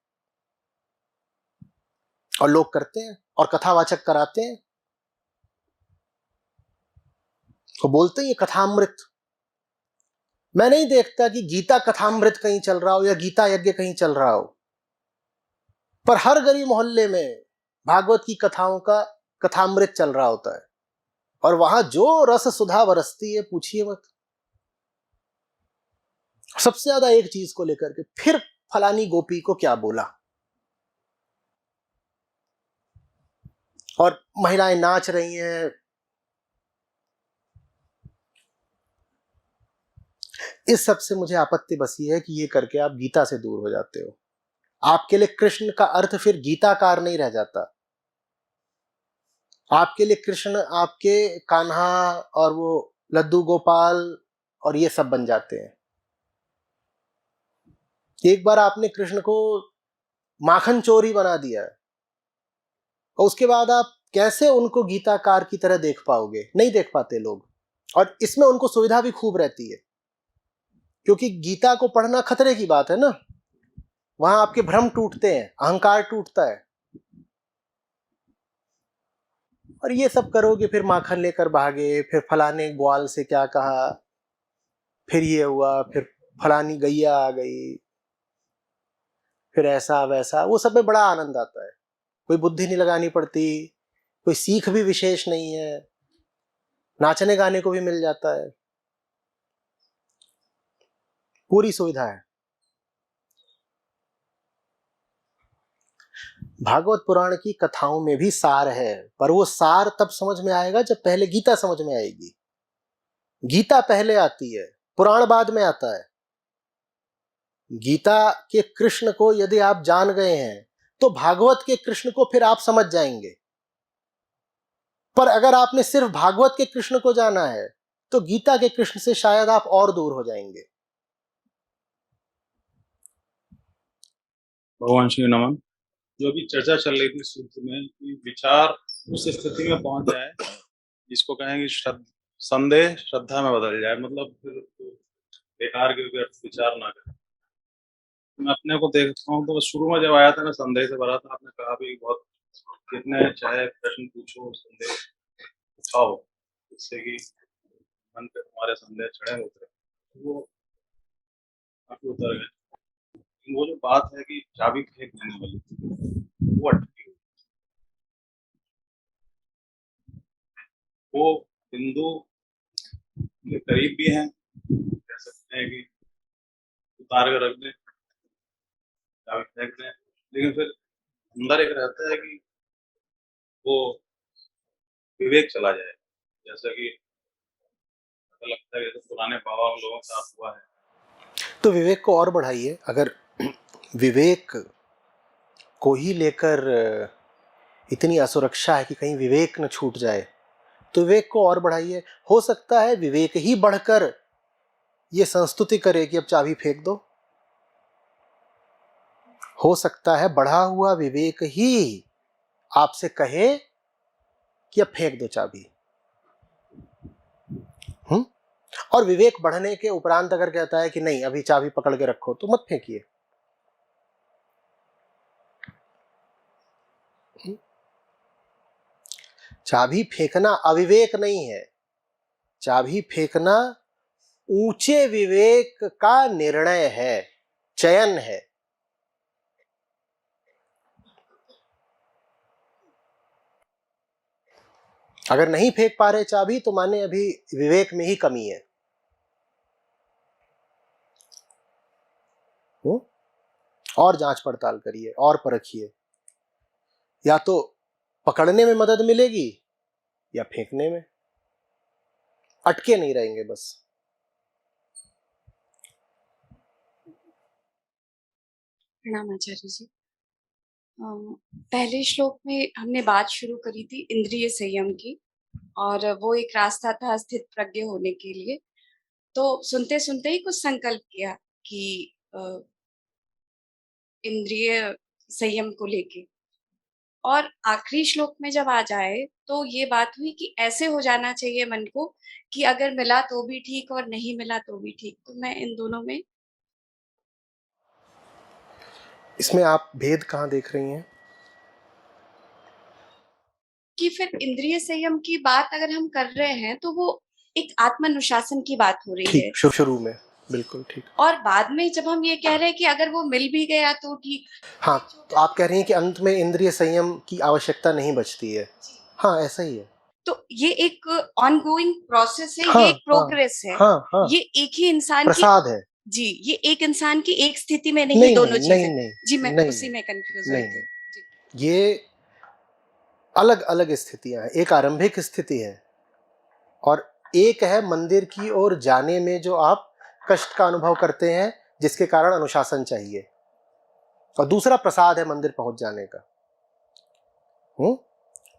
और लोग करते हैं, और कथावाचक कराते हैं, वो बोलते हैं ये कथामृत। मैं नहीं देखता कि गीता कथामृत कहीं चल रहा हो या गीता यज्ञ कहीं चल रहा हो, पर हर गली मोहल्ले में भागवत की कथाओं का कथामृत चल रहा होता है, और वहां जो रस सुधा बरसती है पूछिए मत। सबसे ज्यादा एक चीज को लेकर के, फिर फलानी गोपी को क्या बोला, और महिलाएं नाच रही हैं। इस सब से मुझे आपत्ति बस ये है कि ये करके आप गीता से दूर हो जाते हो। आपके लिए कृष्ण का अर्थ फिर गीताकार नहीं रह जाता। आपके लिए कृष्ण आपके कान्हा और वो लड्डू गोपाल और ये सब बन जाते हैं। एक बार आपने कृष्ण को माखन चोरी बना दिया है, और उसके बाद आप कैसे उनको गीताकार की तरह देख पाओगे? नहीं देख पाते लोग। और इसमें उनको सुविधा भी खूब रहती है, क्योंकि गीता को पढ़ना खतरे की बात है ना। वहां आपके भ्रम टूटते हैं, अहंकार टूटता है, और ये सब करोगे फिर माखन लेकर भागे, फिर फलाने ग्वाल से क्या कहा, फिर ये हुआ, फिर फलानी गैया आ गई, फिर ऐसा वैसा, वो सब में बड़ा आनंद आता है। कोई बुद्धि नहीं लगानी पड़ती, कोई सीख भी विशेष नहीं है, नाचने गाने को भी मिल जाता है, पूरी सुविधा है। भागवत पुराण की कथाओं में भी सार है, पर वो सार तब समझ में आएगा जब पहले गीता समझ में आएगी। गीता पहले आती है, पुराण बाद में आता है। गीता के कृष्ण को यदि आप जान गए हैं तो भागवत के कृष्ण को फिर आप समझ जाएंगे। पर अगर आपने सिर्फ भागवत के कृष्ण को जाना है तो गीता के कृष्ण से शायद आप और दूर हो जाएंगे। भगवान श्री नमन। जो भी चर्चा चल रही थी सूत्र में कि विचार उस स्थिति में पहुंच जाए जिसको कहेंगे संदेह श्रद्धा में बदल जाए, मतलब फिर तो बेकार के व्यर्थ विचार ना करें। मैं अपने को देखता हूँ तो शुरू में जब आया था ना संदेह से भरा था, आपने कहा भी बहुत कितने चाहे प्रश्न पूछो संदेह उठाओ जिससे कि मन पे तुम्हारे संदेह चढ़े उतरे, वो काफी उतर गए। वो जो बात है कि चाबी फेंक देने वाली वो अटकी हुई, वो बिंदु के करीब भी हैं, कह सकते हैं कि उतार कर रख दें, चाबी फेंक दें, लेकिन फिर अंदर एक रहता है कि वो विवेक चला जाए, जैसा कि ऐसा लगता है जैसे पुराने बाबा लोगों के साथ हुआ है। तो विवेक को और बढ़ाइए। अगर विवेक को ही लेकर इतनी असुरक्षा है कि कहीं विवेक न छूट जाए, तो विवेक को और बढ़ाइए। हो सकता है विवेक ही बढ़कर ये संस्तुति करे कि अब चाबी फेंक दो। हो सकता है बढ़ा हुआ विवेक ही आपसे कहे कि अब फेंक दो चाबी। और विवेक बढ़ने के उपरांत अगर कहता है कि नहीं अभी चाबी पकड़ के रखो, तो मत फेंकिए। चाबी फेंकना अविवेक नहीं है, चाबी फेंकना ऊंचे विवेक का निर्णय है, चयन है। अगर नहीं फेंक पा रहे चाबी तो माने अभी विवेक में ही कमी है। और जांच पड़ताल करिए और परखिए, या तो पकड़ने में मदद मिलेगी या फेंकने में। अटके नहीं रहेंगे बस। प्रणाम आचार्य जी। पहले श्लोक में हमने बात शुरू करी थी इंद्रिय संयम की, और वो एक रास्ता था स्थित प्रज्ञ होने के लिए। तो सुनते सुनते ही कुछ संकल्प किया कि इंद्रिय संयम को लेके, और आखिरी श्लोक में जब आ जाए तो ये बात हुई कि ऐसे हो जाना चाहिए मन को कि अगर मिला तो भी ठीक और नहीं मिला तो भी ठीक। तो मैं इन दोनों में, इसमें आप भेद कहाँ देख रही हैं? कि फिर इंद्रिय संयम की बात अगर हम कर रहे हैं तो वो एक आत्मानुशासन की बात हो रही है, ठीक, शुरू में बिल्कुल ठीक। और बाद में जब हम ये कह रहे हैं कि अगर वो मिल भी गया तो ठीक। हाँ, तो आप कह रही हैं कि अंत में इंद्रिय संयम की आवश्यकता नहीं बचती है। हाँ, ऐसा ही है। तो ये एक ऑनगोइंग प्रोसेस है, हाँ, ये एक प्रोग्रेस है। हाँ, ये एक ही इंसान की, प्रसाद है। जी, ये एक इंसान की एक स्थिति में नहीं, नहीं, दोनों नहीं, चीजें। नहीं, जी, मैं नहीं, उसी में कंफ्यूज नहीं, हुई थी। नहीं। जी। ये अलग अलग स्थितियां हैं। एक आरंभिक स्थिति है और एक है मंदिर की ओर जाने में जो आप कष्ट का अनुभव करते हैं, जिसके कारण अनुशासन चाहिए, और दूसरा प्रसाद है मंदिर पहुंच जाने का।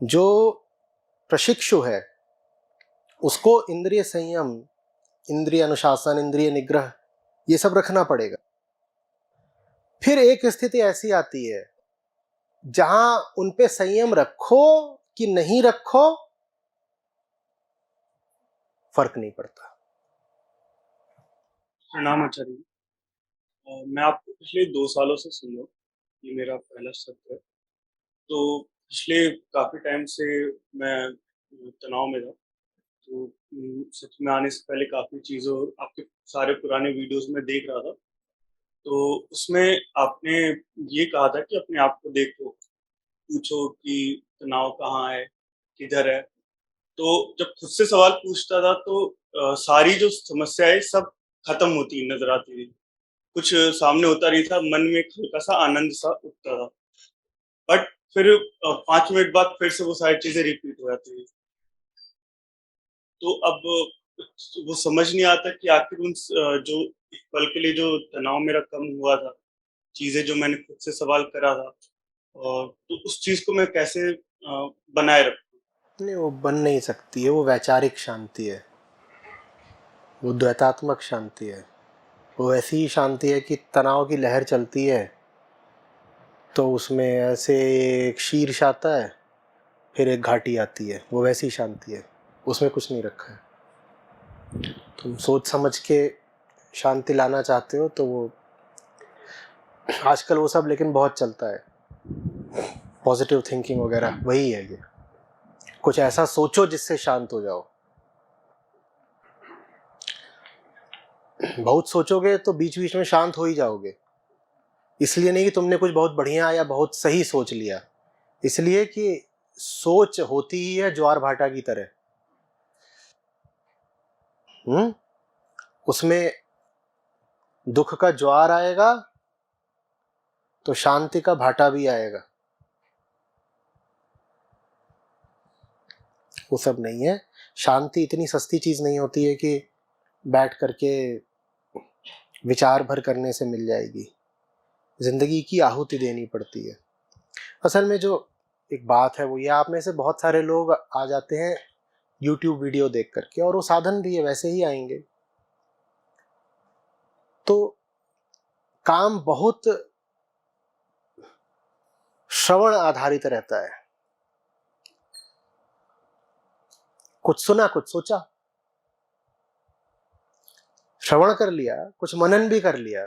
जो प्रशिक्षु है उसको इंद्रिय संयम, इंद्रिय अनुशासन, इंद्रिय निग्रह ये सब रखना पड़ेगा। फिर एक स्थिति ऐसी आती है जहां उन पे संयम रखो कि नहीं रखो फर्क नहीं पड़ता। प्रणाम आचार्य जी। मैं आपको पिछले 2 सालों से सुन रहा हूँ, ये मेरा पहला सत्र है। तो पिछले काफ़ी टाइम से मैं तनाव में था। तो सच में आने से पहले काफ़ी चीज़ों, आपके सारे पुराने वीडियोज़ में देख रहा था। तो उसमें आपने ये कहा था कि अपने आप को देखो, पूछो कि तनाव कहाँ है, किधर है। तो जब खुद से सवाल पूछता था तो सारी जो समस्याएँ सब खत्म होती नज़र आती थी। कुछ सामने होता नहीं था, मन में एक हल्का-सा आनंद सा उठता था। बट फिर 5 मिनट बाद फिर से वो सारी चीज़ें रिपीट हो जाती थी। तो अब वो समझ नहीं आता कि आखिर जो एक पल के लिए जो तनाव मेरा कम हुआ था, चीज़ें जो मैंने खुद से सवाल करा था, तो उस चीज़ को मैं कैसे बनाए रखूँ? नहीं, वो बन नहीं सकती है। वो वैचारिक शांति है, वो द्वैतात्मक शांति है। वो ऐसी ही शांति है कि तनाव की लहर चलती है तो उसमें ऐसे एक शीर्ष आता है, फिर एक घाटी आती है। वो वैसी शांति है, उसमें कुछ नहीं रखा है। तुम सोच समझ के शांति लाना चाहते हो तो वो आजकल वो सब लेकिन बहुत चलता है, पॉजिटिव थिंकिंग वगैरह, वही है ये। कुछ ऐसा सोचो जिससे शांत हो जाओ। बहुत सोचोगे तो बीच बीच में शांत हो ही जाओगे। इसलिए नहीं कि तुमने कुछ बहुत बढ़िया या बहुत सही सोच लिया, इसलिए कि सोच होती ही है ज्वार भाटा की तरह। उसमें दुख का ज्वार आएगा तो शांति का भाटा भी आएगा। वो सब नहीं है। शांति इतनी सस्ती चीज नहीं होती है कि बैठ करके विचार भर करने से मिल जाएगी। जिंदगी की आहुति देनी पड़ती है। असल में जो एक बात है वो ये, आप में से बहुत सारे लोग आ जाते हैं YouTube वीडियो देख करके, और वो साधन भी है, वैसे ही आएंगे। तो काम बहुत श्रवण आधारित रहता है। कुछ सुना, कुछ सोचा, श्रवण कर लिया, कुछ मनन भी कर लिया,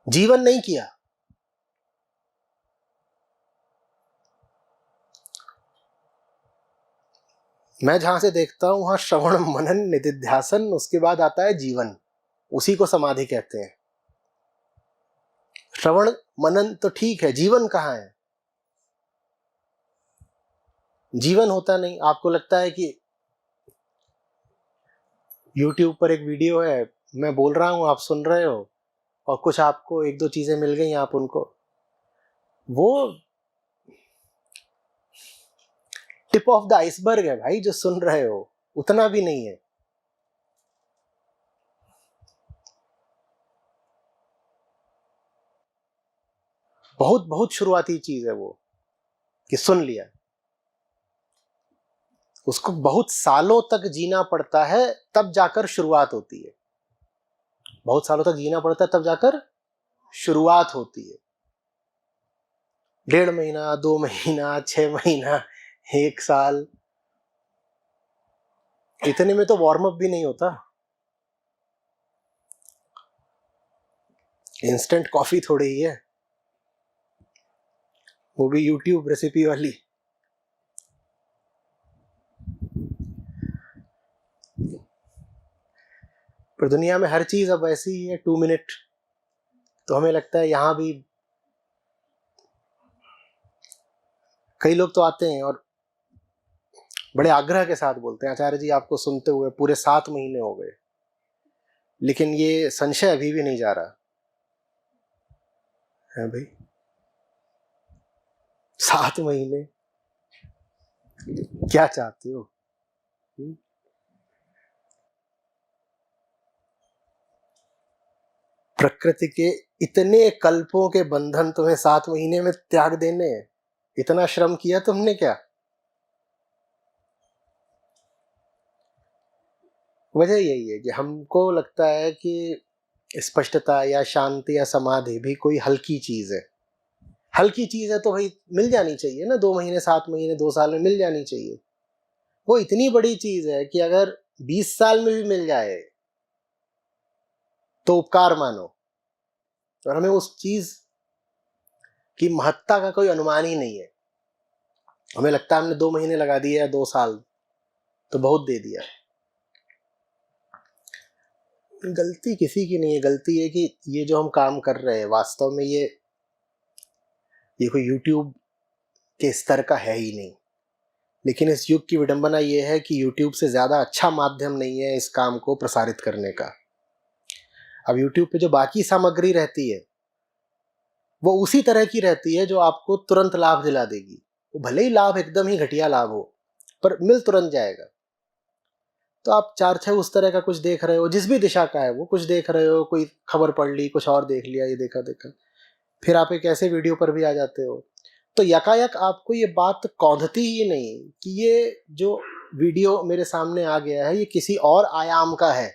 जीवन नहीं किया। मैं जहां से देखता हूं वहां श्रवण मनन निधिध्यासन, उसके बाद आता है जीवन, उसी को समाधि कहते हैं। श्रवण मनन तो ठीक है, जीवन कहाँ है? जीवन होता नहीं। आपको लगता है कि YouTube पर एक वीडियो है, मैं बोल रहा हूं, आप सुन रहे हो, और कुछ आपको एक दो चीजें मिल गई, आप उनको, वो टिप ऑफ द आइसबर्ग है भाई, जो सुन रहे हो, उतना भी नहीं है। बहुत बहुत शुरुआती चीज है वो, कि सुन लिया। उसको बहुत सालों तक जीना पड़ता है, तब जाकर शुरुआत होती है। बहुत सालों तक जीना पड़ता है, तब जाकर शुरुआत होती है। 1.5 महीना, 2 महीना, 6 महीना, 1 साल, इतने में तो वार्म अप भी नहीं होता। इंस्टेंट कॉफी थोड़ी ही है, वो भी YouTube रेसिपी वाली। पर दुनिया में हर चीज अब ऐसी ही है, 2 मिनट। तो हमें लगता है यहां भी कई लोग तो आते हैं और बड़े आग्रह के साथ बोलते हैं, आचार्य जी आपको सुनते हुए पूरे 7 महीने हो गए, लेकिन ये संशय अभी भी नहीं जा रहा है भाई। 7 महीने क्या चाहते हो? प्रकृति के इतने कल्पों के बंधन तुम्हें 7 महीने में त्याग देने हैं? इतना श्रम किया तुमने क्या? वजह यही है कि हमको लगता है कि स्पष्टता या शांति या समाधि भी कोई हल्की चीज है। हल्की चीज है तो भाई मिल जानी चाहिए ना, 2 महीने, 7 महीने, 2 साल में मिल जानी चाहिए। वो इतनी बड़ी चीज है कि अगर 20 साल में भी मिल जाए तो उपकार मानो। और हमें उस चीज की महत्ता का कोई अनुमान ही नहीं है। हमें लगता है हमने 2 महीने लगा दिए या 2 साल तो बहुत दे दिया। गलती किसी की नहीं है, गलती है कि ये जो हम काम कर रहे हैं वास्तव में ये कोई YouTube के स्तर का है ही नहीं। लेकिन इस युग की विडंबना ये है कि YouTube से ज्यादा अच्छा माध्यम नहीं है इस काम को प्रसारित करने का। अब YouTube पे जो बाकी सामग्री रहती है वो उसी तरह की रहती है जो आपको तुरंत लाभ दिला देगी। वो भले ही लाभ एकदम ही घटिया लाभ हो, पर मिल तुरंत जाएगा। तो आप 4-6 उस तरह का कुछ देख रहे हो, जिस भी दिशा का है वो कुछ देख रहे हो, कोई खबर पढ़ ली, कुछ और देख लिया, ये देखा, फिर आप एक ऐसे वीडियो पर भी आ जाते हो। तो यकायक आपको ये बात कौंधती ही नहीं कि ये जो वीडियो मेरे सामने आ गया है ये किसी और आयाम का है।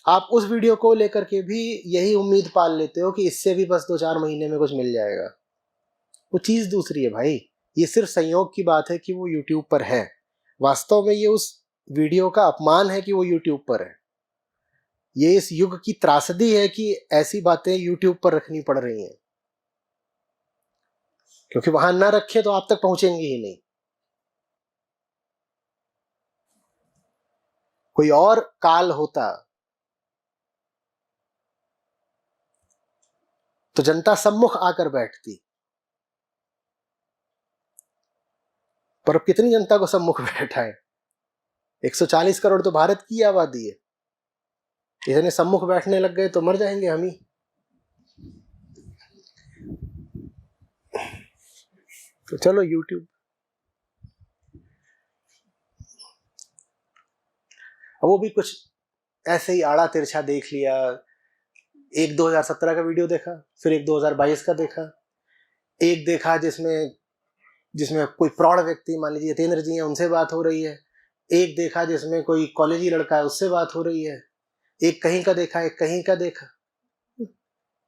आप उस वीडियो को लेकर के भी यही उम्मीद पाल लेते हो कि इससे भी बस 2-4 महीने में कुछ मिल जाएगा। वो चीज दूसरी है भाई। ये सिर्फ संयोग की बात है कि वो YouTube पर है। वास्तव में ये उस वीडियो का अपमान है कि वो YouTube पर है। ये इस युग की त्रासदी है कि ऐसी बातें YouTube पर रखनी पड़ रही हैं, क्योंकि वहां ना रखे तो आप तक पहुंचेंगे ही नहीं। कोई और काल होता तो जनता सम्मुख आकर बैठती, पर अब कितनी जनता को सम्मुख बैठा है? 140 करोड़ तो भारत की आबादी है। इतने सम्मुख बैठने लग गए तो मर जाएंगे हम ही। तो चलो YouTube। वो भी कुछ ऐसे ही आड़ा तिरछा देख लिया। एक 2017 का वीडियो देखा, फिर एक 2022 का देखा, एक देखा जिसमें कोई प्रौढ़ व्यक्ति, मान लीजिए यतेंद्र जी हैं, उनसे बात हो रही है। एक देखा जिसमें कोई कॉलेजी लड़का है, उससे बात हो रही है। एक कहीं का देखा, एक कहीं का देखा,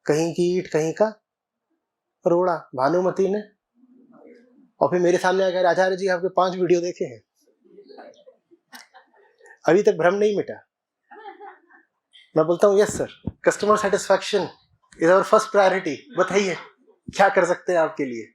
कहीं की ईंट कहीं का रोड़ा भानुमति ने। और फिर मेरे सामने आकर, आचार्य जी आपके 5 वीडियो देखे हैं। अभी तक भ्रम नहीं मिटा। मैं बोलता हूँ yes sir, customer satisfaction is our first priority. बताइए क्या कर सकते हैं आपके लिए।